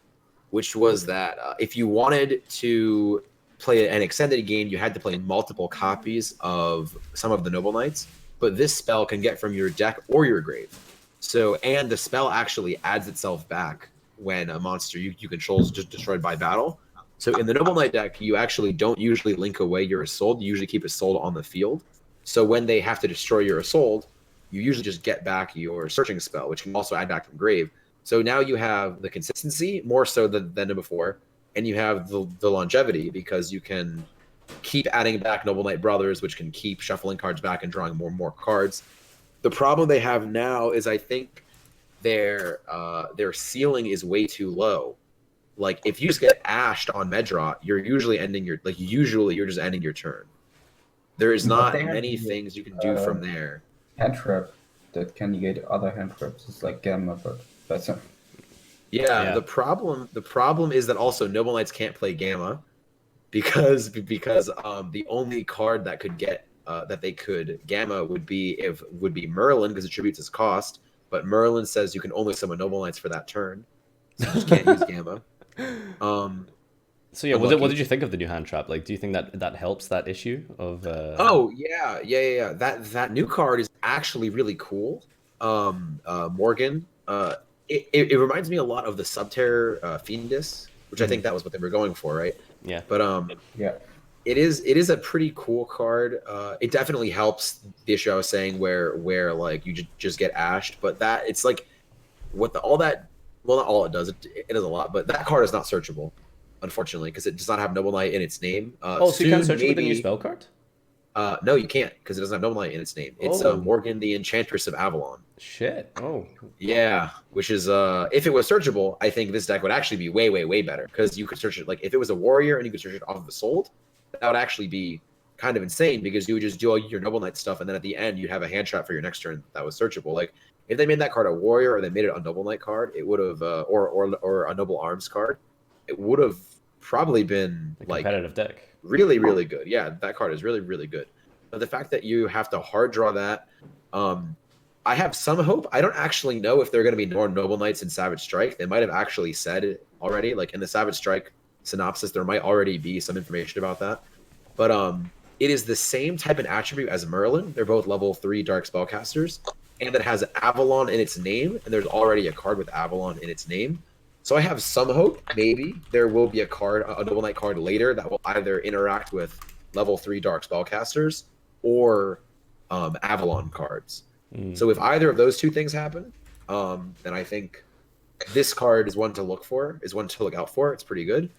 which was that if you wanted to play an extended game, you had to play multiple copies of some of the Noble Knights, but this spell can get from your deck or your grave. So, and the spell actually adds itself back when a monster you control is just destroyed by battle. So in the Noble Knight deck, you actually don't usually link away your Isolde. You usually keep Isolde on the field. So when they have to destroy your Isolde, you usually just get back your searching spell, which can also add back from grave. So now you have the consistency more so than before, and you have the longevity, because you can keep adding back Noble Knight Brothers, which can keep shuffling cards back and drawing more and more cards. The problem they have now is I think their ceiling is way too low. Like if you just get ashed on Medrot, you're usually you're just ending your turn. There is not many things you can do from there. Hand trap that can negate other hand traps. It's like Gamma, but better. Yeah. The problem is that also Noble Knights can't play Gamma because the only card that could get that they could Gamma would be Merlin, because it tributes his cost. But Merlin says you can only summon Noble Knights for that turn, so you just can't use Gamma. So yeah, what did you think of the new hand trap? Like, do you think that helps that issue of? Oh yeah. That new card is actually really cool. Morgan. It reminds me a lot of the Subterror Fiendus, which I think that was what they were going for, right? Yeah. But yeah. It is a pretty cool card. It definitely helps the issue I was saying where like you just get ashed, but that it's like not all it does. It does a lot, but that card is not searchable, unfortunately, because it does not have Noble Knight in its name. So you can't search with the new spell card? No, you can't, because it doesn't have Noble Knight in its name. It's Morgan, the Enchantress of Avalon. Shit. Oh. Yeah, which is if it was searchable, I think this deck would actually be way, way, way better, because you could search it, like if it was a warrior and you could search it off of Isolde, that would actually be kind of insane, because you would just do all your Noble Knight stuff, and then at the end you have a hand trap for your next turn that was searchable. Like if they made that card a warrior, or they made it a Noble Knight card, it would have or a Noble Arms card, it would have probably been a competitive deck. Really, really good. Yeah, that card is really, really good. But the fact that you have to hard draw that, I have some hope. I don't actually know if there are going to be more Noble Knights in Savage Strike. They might have actually said it already. Like in the Savage Strike synopsis, there might already be some information about that. But it is the same type of attribute as Merlin. They're both level 3 Dark Spellcasters, and it has Avalon in its name, and there's already a card with Avalon in its name. So I have some hope. Maybe there will be a Noble Knight card later that will either interact with level 3 Dark Spellcasters or Avalon cards. So if either of those two things happen, then I think this card is one to look for, is one to look out for. It's pretty good.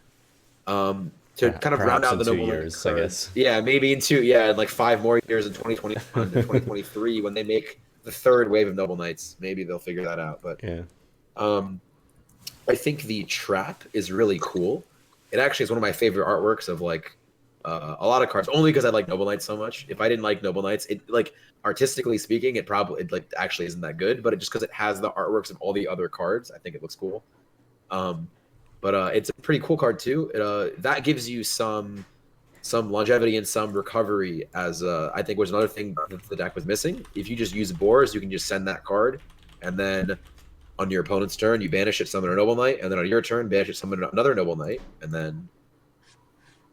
To kind of round Perhaps out in the 2 Noble Knight years, I cards. guess. Yeah, maybe in like 5 more years in 2021 to 2023 when they make the third wave of Noble Knights. Maybe they'll figure that out. But Yeah. I think the trap is really cool. It actually is one of my favorite artworks of like a lot of cards, only because I like Noble Knights so much. If I didn't like Noble Knights, it like artistically speaking, it like actually isn't that good. But it just because it has the artworks of all the other cards, I think it looks cool. But it's a pretty cool card too. That gives you some longevity and some recovery, as I think was another thing that the deck was missing. If you just use Boars, you can just send that card, and then on your opponent's turn, you banish it, summon a Noble Knight, and then on your turn, banish it, summon another Noble Knight, and then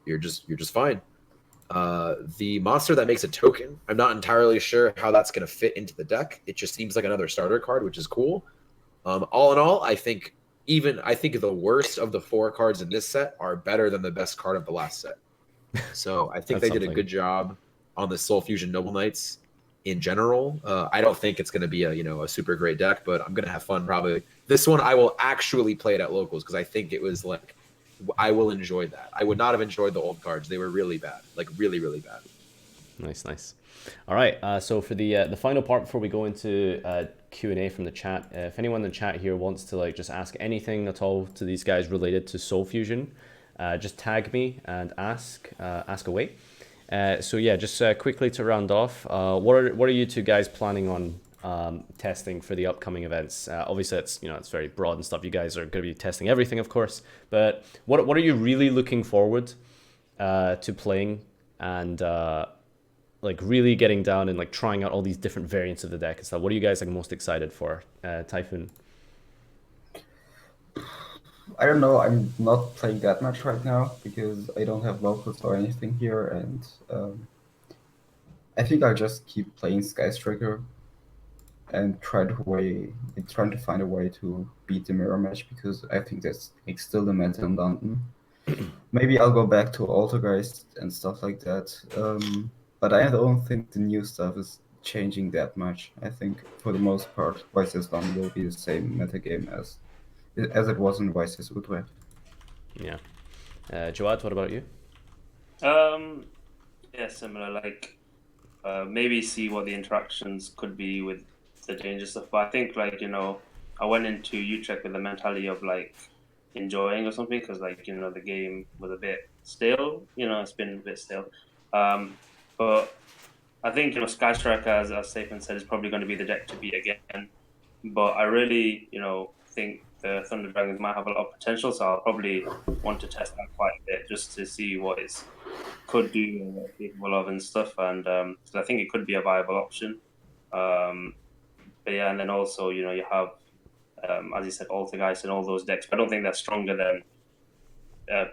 you're just fine. The monster that makes a token, I'm not entirely sure how that's going to fit into the deck. It just seems like another starter card, which is cool. All in all, I think the worst of the 4 cards in this set are better than the best card of the last set. So I think they did a good job on the Soul Fusion Noble Knights in general. I don't think it's going to be a super great deck, but I'm going to have fun probably. This one I will actually play it at locals because I think it was like I will enjoy that. I would not have enjoyed the old cards. They were really bad, like really, really bad. Nice. All right, so for the final part before we go into Q&A from the chat, if anyone in the chat here wants to like just ask anything at all to these guys related to Soul Fusion, just tag me and ask away. So yeah, just quickly to round off, what are you two guys planning on testing for the upcoming events? Obviously, it's very broad and stuff. You guys are going to be testing everything, of course. But what are you really looking forward to playing and like really getting down and like trying out all these different variants of the deck and stuff? What are you guys like most excited for, Typhoon? I don't know. I'm not playing that much right now because I don't have locals or anything here, and I think I'll just keep playing Sky Striker and trying to find a way to beat the mirror match because I think that's like still the meta in London. Maybe I'll go back to Altergeist and stuff like that. But I don't think the new stuff is changing that much. I think for the most part, YCS London will be the same metagame as it was in YCS Utrecht. Yeah. Jawad, what about you? Yeah, similar. Like, maybe see what the interactions could be with the danger stuff. But I think, like, I went into Utrecht with the mentality of like enjoying or something because, like, the game was a bit stale. It's been a bit stale. But I think Sky Striker, as Stephen said, is probably going to be the deck to beat again. But I really, think the Thunder Dragons might have a lot of potential, so I'll probably want to test that quite a bit just to see what it could do and what it's capable of and stuff. And so I think it could be a viable option. But yeah, and then also, you have, as you said, Altergeist and all those decks. But I don't think they're stronger than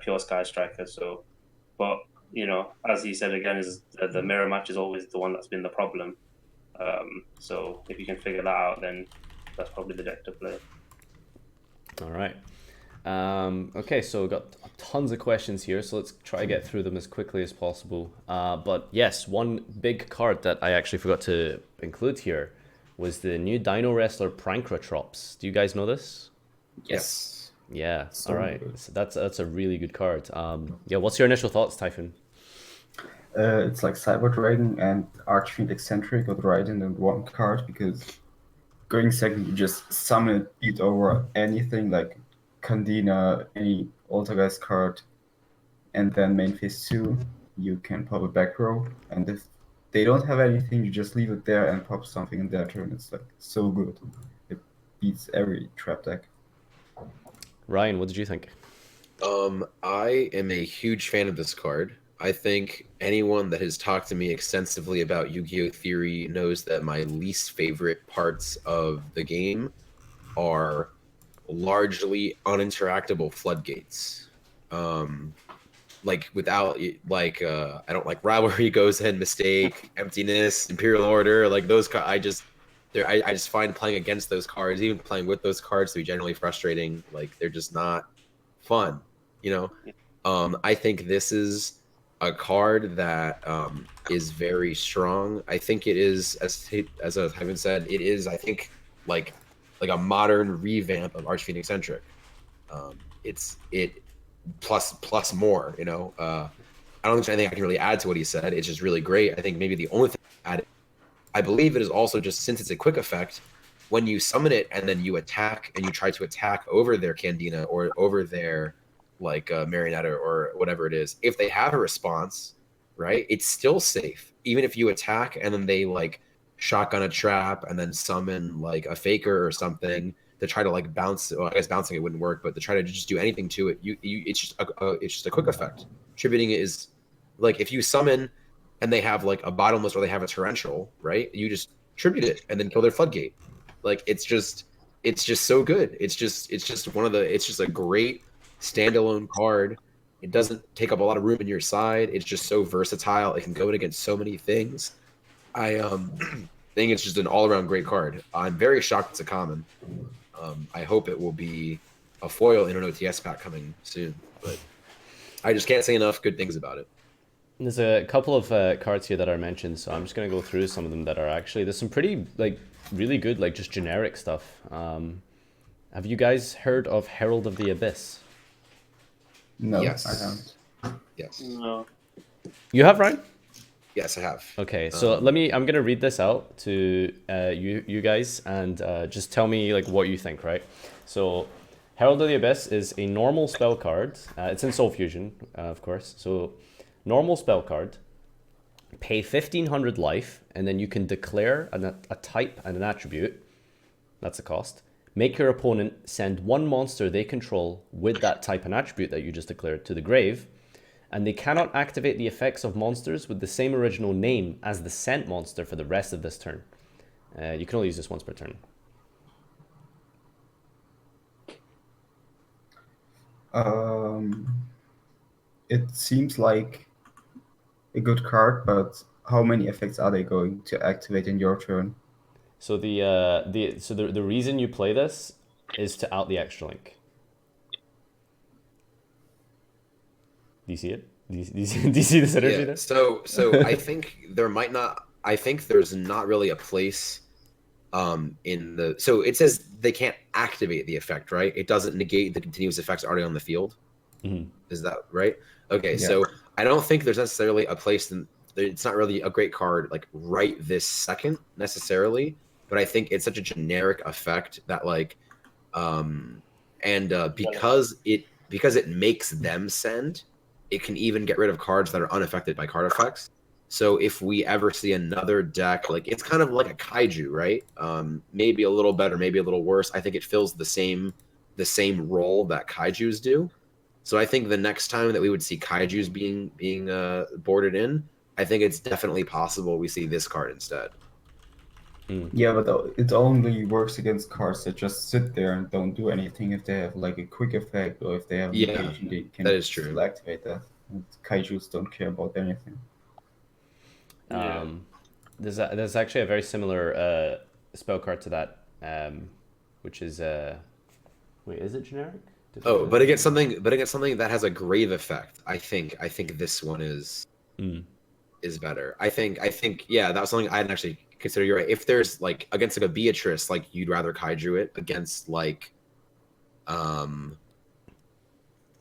pure Sky Striker. So, but as he said again, is the mirror match is always the one that's been the problem. So if you can figure that out, then that's probably the deck to play. All right. Okay, so we've got tons of questions here, so let's try to get through them as quickly as possible. But yes, one big card that I actually forgot to include here was the new Dino Wrestler Prankratrops. Do you guys know this? Yes. Yeah. So all right. good. So that's a really good card. Yeah. What's your initial thoughts, Typhoon? It's like Cyber Dragon and Archfiend Eccentric got right in one card because going second, you just summon it, beat over anything like Candina, any Altergeist card, and then main phase 2, you can pop a back row, and if they don't have anything, you just leave it there and pop something in their turn. It's like so good. It beats every trap deck. Ryan, what did you think? I am a huge fan of this card. I think anyone that has talked to me extensively about Yu-Gi-Oh! Theory knows that my least favorite parts of the game are largely uninteractable floodgates. Like without like I don't like Rivalry Goes Ahead, Mistake, Emptiness, Imperial Order, like those. I just find playing against those cards, even playing with those cards, to be generally frustrating. Like they're just not fun, you know. I think this is a card that is very strong. I think it is, as Ivan said, it is. I think like a modern revamp of Arch Phoenix Centric. It plus more. You know, I don't think there's anything I can really add to what he said. It's just really great. I think maybe the only thing added, I believe it is also just since it's a quick effect, when you summon it and then you attack and you try to attack over their Candina or over their like Marionetta or whatever it is, if they have a response, right, it's still safe. Even if you attack and then they like shotgun a trap and then summon like a faker or something to try to like bounce. Well, I guess bouncing it wouldn't work, but to try to just do anything to it, it's just a quick effect. Tributing it is like if you summon and they have like a bottomless or they have a torrential, right? You just tribute it and then kill their floodgate. Like it's just so good. It's just a great standalone card. It doesn't take up a lot of room in your side. It's just so versatile. It can go in against so many things. I think it's just an all-around great card. I'm very shocked it's a common. I hope it will be a foil in an OTS pack coming soon, but I just can't say enough good things about it. There's a couple of cards here that are mentioned, so I'm just going to go through some of them that are actually, there's some pretty, like, really good, like, just generic stuff. Have you guys heard of Herald of the Abyss? No, Yes. I don't. Yes. No. You have, Ryan? Yes, I have. Okay, so I'm going to read this out to you guys and just tell me, like, what you think, right? So, Herald of the Abyss is a normal spell card. It's in Soul Fusion, of course. So, normal spell card, pay 1500 life, and then you can declare a type and an attribute. That's the cost. Make your opponent send one monster they control with that type and attribute that you just declared to the grave, and they cannot activate the effects of monsters with the same original name as the sent monster for the rest of this turn. You can only use this once per turn. It seems like a good card, but how many effects are they going to activate in your turn? So the reason you play this is to out the extra link. Do you see it? Do you see the synergy there? So I think there's not really a place in the, so it says they can't activate the effect, right? It doesn't negate the continuous effects already on the field. Mm-hmm. Is that right? Okay, Yeah. so I don't think there's necessarily a place it's not really a great card like right this second necessarily, but I think it's such a generic effect that like because it makes them send, it can even get rid of cards that are unaffected by card effects. So if we ever see another deck, like it's kind of like a kaiju, right? Maybe a little better, maybe a little worse. I think it fills the same role that kaijus do. So I think the next time that we would see kaijus being boarded in, I think it's definitely possible we see this card instead. Yeah, but it only works against cards that just sit there and don't do anything. If they have like a quick effect or if they have negation, they can that is true. still activate that. And kaijus don't care about anything. Yeah. There's actually a very similar spell card to that, which is wait, is it generic? But against something that has a grave effect, I think this one is better. I think yeah, that was something I hadn't actually considered. You're right. If there's like against like a Beatrice, like you'd rather kaiju it against like I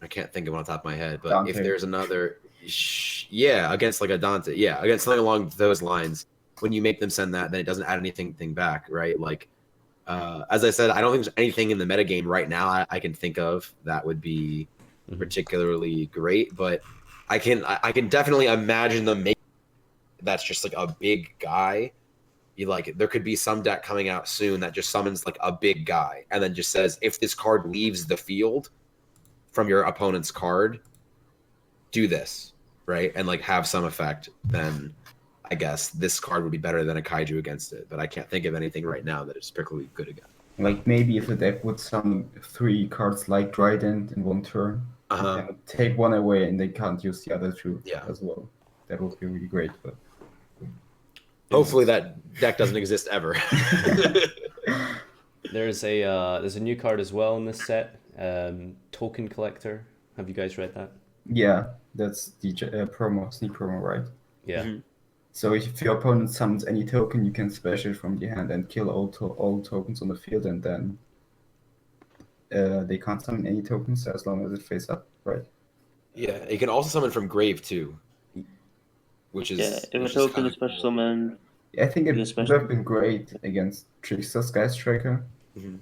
can't think of it on top of my head, but Dante. if there's another against like a Dante, against something along those lines, when you make them send that, then it doesn't add anything back, right? Like as I said, I don't think there's anything in the metagame right now I can think of that would be particularly great, but I can definitely imagine them making that's just like a big guy. There could be some deck coming out soon that just summons like a big guy and then just says, if this card leaves the field from your opponent's card, do this, right? And like have some effect, then I guess this card would be better than a kaiju against it, but I can't think of anything right now that is particularly good again. Like maybe if the deck would summon 3 cards like Trident in one turn, and take one away and they can't use the other 2 as well. That would be really great. But Hopefully that deck doesn't exist ever. There's a new card as well in this set, Token Collector. Have you guys read that? Yeah, that's the promo, sneak promo, right? Yeah. Mhm. So if your opponent summons any token, you can special it from the hand and kill all tokens on the field, and then they can't summon any tokens as long as it face up, right? Yeah, you can also summon from grave too, which Yeah, is if a which is token kind is of special cool. summon, I think you can it would special. have been great against Trickster Sky Striker Mhm.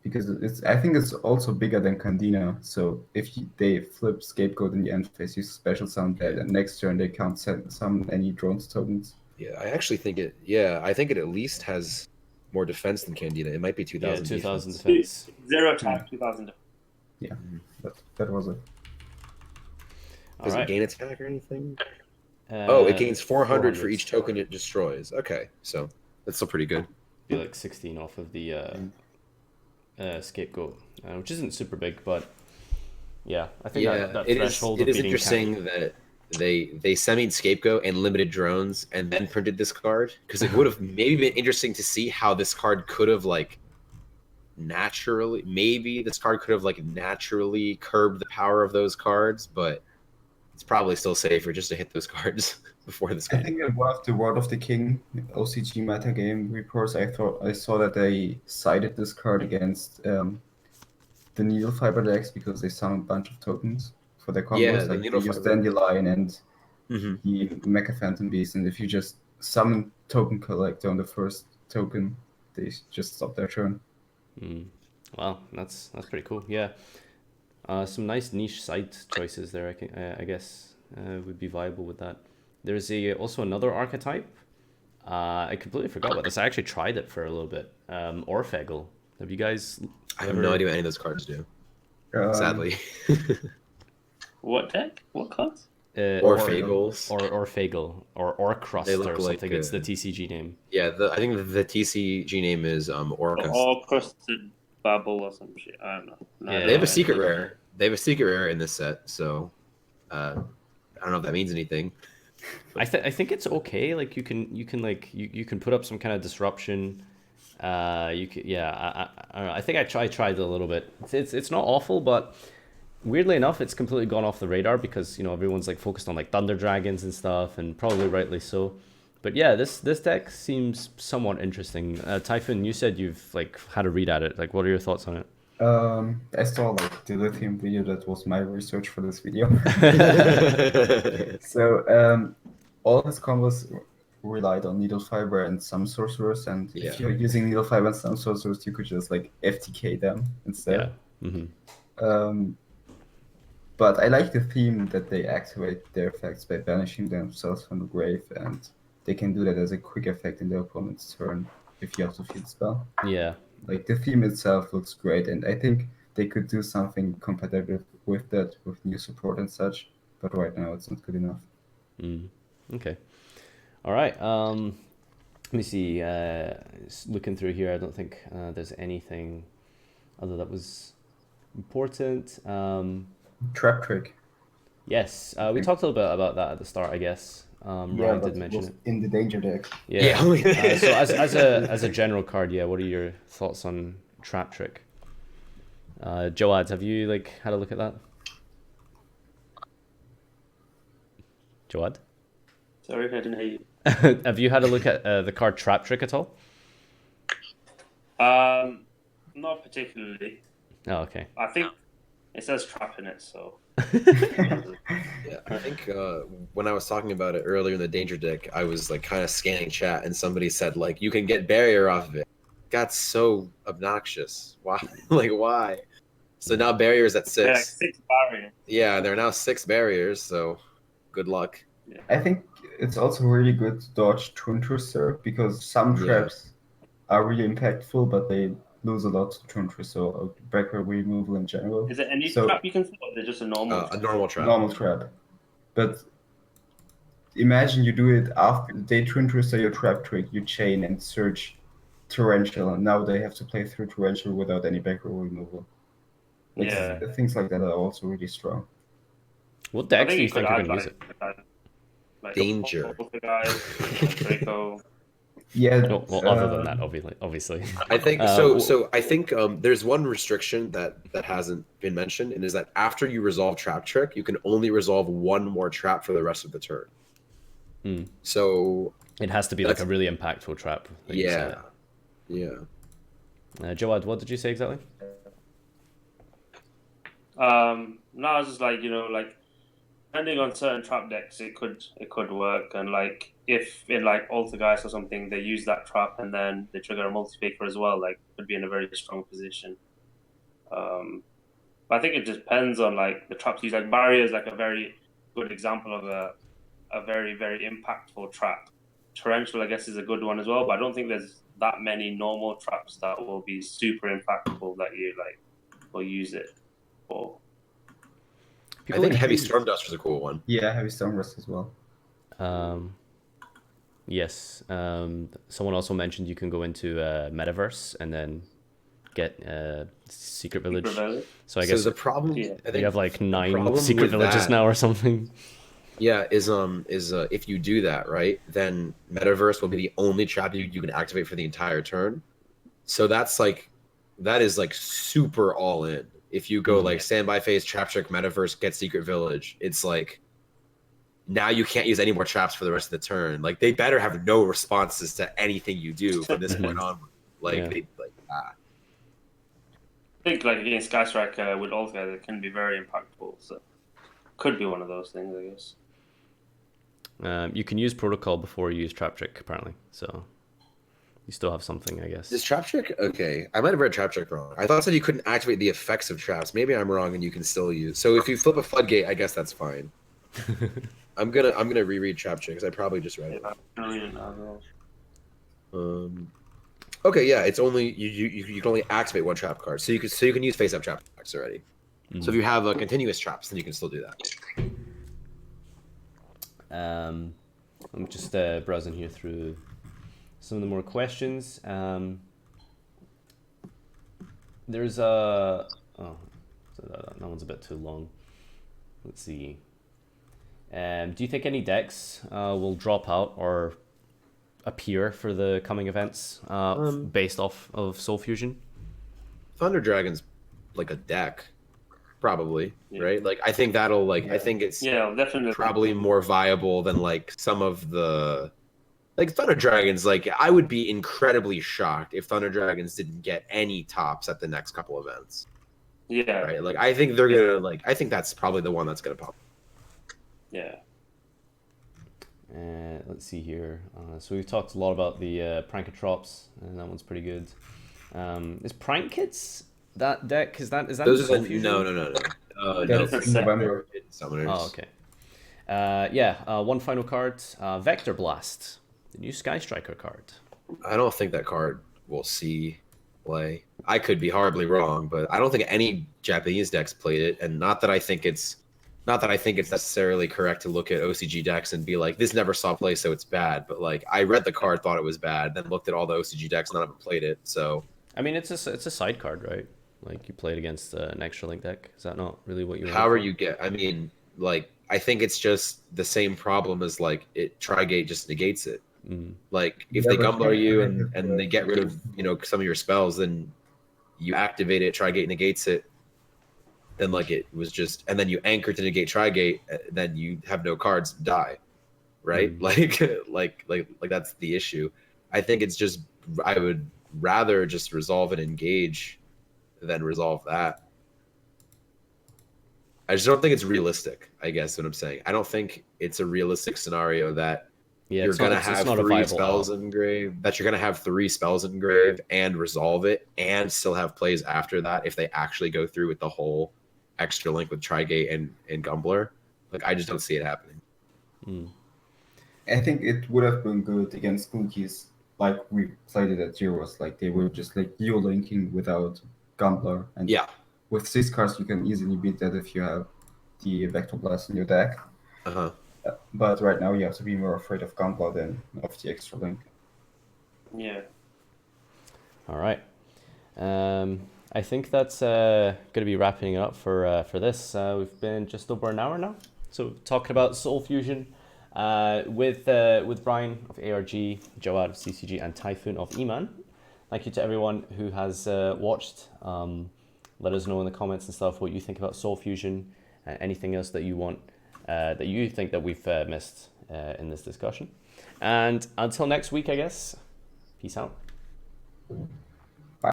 because I think it's also bigger than Candina. So if they flip Scapegoat in the end phase, you special summon that, and next turn they can't summon any drones tokens. Yeah, I actually think it. Yeah, I think it at least has more defense than Candida. It might be 2000 Yeah, 2000 defense. defense. 0 attack, 2000. Yeah, that was it. All Does it right. gain attack or anything? Oh, it gains 400 for 400. each token it destroys. Okay, so that's still pretty good. Be like 16 off of the Scapegoat, which isn't super big, but yeah, I think that it is. threshold It of is beating interesting that they semied Scapegoat and limited drones and then printed this card because it would have maybe been interesting to see how this card could have like naturally curbed the power of those cards, but it's probably still safer just to hit those cards before this I card. think in one of the Word of the King OCG metagame reports, I saw that they cited this card against the needle fiber decks because they summon a bunch of tokens for their combos. Yeah, the like needle they use fiber. Dandelion and Mhm. the Mecha Phantom Beast, and if you just summon Token Collector on the first token, they just stop their turn. Wow, that's pretty cool. Yeah, some nice niche side choices there. I guess would be viable with that. There's also another archetype. I completely forgot about this. I actually tried it for a little bit. FarfaYGO. Have you guys? I have no idea what any of those cards do. Sadly. What deck? What cards? Or Fagles. Or FarfaYGO, or Orcrust They look or something. like, It's the TCG name. Yeah, I think the TCG name is Orcus. Or crusted bubble or some shit. I don't know. No, Yeah. They have a secret rare. They have a secret rare in this set, so I don't know if that means anything. I think it's okay. Like you can put up some kind of disruption. You could, yeah. I don't know. I think I tried it a little bit. It's not awful, but weirdly enough, it's completely gone off the radar because everyone's like focused on like Thunder Dragons and stuff, and probably rightly so. But yeah, this deck seems somewhat interesting. Typhon, you said you've like had a read at it. Like, what are your thoughts on it? I saw like the lithium video. That was my research for this video. So all his combos relied on needle fiber and some sorcerers, and if you're using needle fiber and some sorcerers, you could just like FTK them instead. Yeah. But I like the theme that they activate their effects by banishing themselves from the grave, and they can do that as a quick effect in their opponent's turn if you have to field spell. Yeah. Like the theme itself looks great, and I think they could do something competitive with that, with new support and such. But right now, it's not good enough. Okay. All right. Let me see. Looking through here, I don't think there's anything other that was important. Trap trick. Yes, we talked a little bit about that at the start, I guess. Ryan did mention it. In the danger deck. Yeah. So as a general card, yeah, what are your thoughts on Trap Trick? Joad, have you like had a look at that? Joad? Sorry, I didn't hear you. Have you had a look at the card Trap Trick at all? Not particularly. Oh, okay. I think it says trap in it, so. Yeah, I think when I was talking about it earlier in the danger deck, I was like kind of scanning chat, and somebody said like you can get barrier off of it. Got so obnoxious. Why? Like why? So now barriers at 6. Yeah, like 6 barriers. Yeah, there are now 6 barriers. So good luck. Yeah. I think it's also really good to dodge Twin Twister because some traps are really impactful, but they lose a lot to Twin Twister or breaker removal in general. Is it any trap you can throw? Or is it just a normal trap? A normal trap. Normal trap. But imagine you do it after they Twin Twister your trap trick, you chain and search Torrential, and now they have to play through Torrential without any back row removal. Things like that are also really strong. What decks do you think are going to use it? like Danger. the guys, Draco. Yeah. Well, other than that, obviously. I think Uh, so. I think there's one restriction that hasn't been mentioned, and is that after you resolve Trap Trick, you can only resolve one more trap for the rest of the turn. So It has to be like a really impactful trap. Like you yeah, said. yeah. Joad, what did you say exactly? No, I was just like, like depending on certain trap decks, it could work, and like if in like Altergeist or something, they use that trap and then they trigger a multi-faker as well, like could be in a very strong position. But I think it depends on like the traps used. Like Barrier is like a very good example of a very very impactful trap. Torrential, I guess, is a good one as well, but I don't think there's that many normal traps that will be super impactful that you like will use it for. I think Heavy Storm Dust was a cool one. Yeah, Heavy Storm Rust as well. Yes. Someone also mentioned you can go into Metaverse and then get Secret Village. So I guess the problem, Yeah. I think you have like 9 problem Secret with Villages that- now or something. Yeah, is if you do that, right, then Metaverse will be the only trap you can activate for the entire turn. So that is like super all in. If you go like standby phase, trap trick, Metaverse, get Secret Village, it's like now you can't use any more traps for the rest of the turn. Like they better have no responses to anything you do from this point on. Like Yeah. I think like against Sky Striker with Altogether, it can be very impactful. So could be one of those things, I guess. You can use Protocol before you use Trap Trick, apparently. So you still have something, I guess. Is Trap Trick okay? I might have read Trap Trick wrong. I thought it said you couldn't activate the effects of traps. Maybe I'm wrong, and you can still use. So if you flip a floodgate, I guess that's fine. I'm gonna reread Trap Trick because I probably just read it. Okay, yeah, it's only you can only activate one trap card, so you can use face up traps already. So if you have continuous traps, then you can still do that. I'm just browsing here through some of the more questions. There's a so that one's a bit too long. Let's see. Do you think any decks will drop out or appear for the coming events based off of Soul Fusion? Thunder Dragon's like a deck, probably, right? Like I think that'll I think it's definitely probably more viable than like some of the Thunder Dragons. Like I would be incredibly shocked if Thunder Dragons didn't get any tops at the next couple events. Yeah. Right. Like I think they're gonna I think that's probably the one that's gonna pop. Yeah. Let's see here. So we've talked a lot about the Prankatrops, and that one's pretty good. Is Prank Kids that deck? Is that Those in are Soul the, Fusion? no. That's in November. Summoners. Oh, okay. One final card, Vector Blast, the new Sky Striker card. I don't think that card will see play. I could be horribly wrong, but I don't think any Japanese decks played it, and not that I think it's necessarily correct to look at OCG decks and be like, this never saw play, so it's bad. But like, I read the card, thought it was bad, then looked at all the OCG decks, none of them played it. So I mean, it's a side card, right? Like you play it against an extra link deck. Is that not really what you? However you get, I mean, like I think it's just the same problem as like Trigate just negates it. Like if they Gumbler you and they get rid of some of your spells, then you activate it, Trigate negates it. Then like it was just, and then you anchor to negate Trigate, then you have no cards, die, right? Like that's the issue. I think it's just I would rather just resolve and engage than resolve that. I just don't think it's realistic. I guess what I'm saying. I don't think it's a realistic scenario that you're gonna have three spells engraved. That you're gonna have 3 spells engraved and resolve it, and still have plays after that if they actually go through with the whole extra link with Trigate and Gumbler. Like I just don't see it happening. I think it would have been good against Cookies, like we played it at Zeros. Like they were just like you linking without Gumbler, and with 6 cards you can easily beat that if you have the Vector Blast in your deck. But right now you have to be more afraid of Gumbler than of the extra link. Yeah. All right. I think that's going to be wrapping it up for this. We've been just over an hour now. So talking about Soul Fusion. with Brian of ARG, Jawad of CCG, and Typhoon of Eman. Thank you to everyone who has watched. Let us know in the comments and stuff what you think about Soul Fusion and anything else that you want, that you think that we've missed in this discussion. And until next week, I guess. Peace out.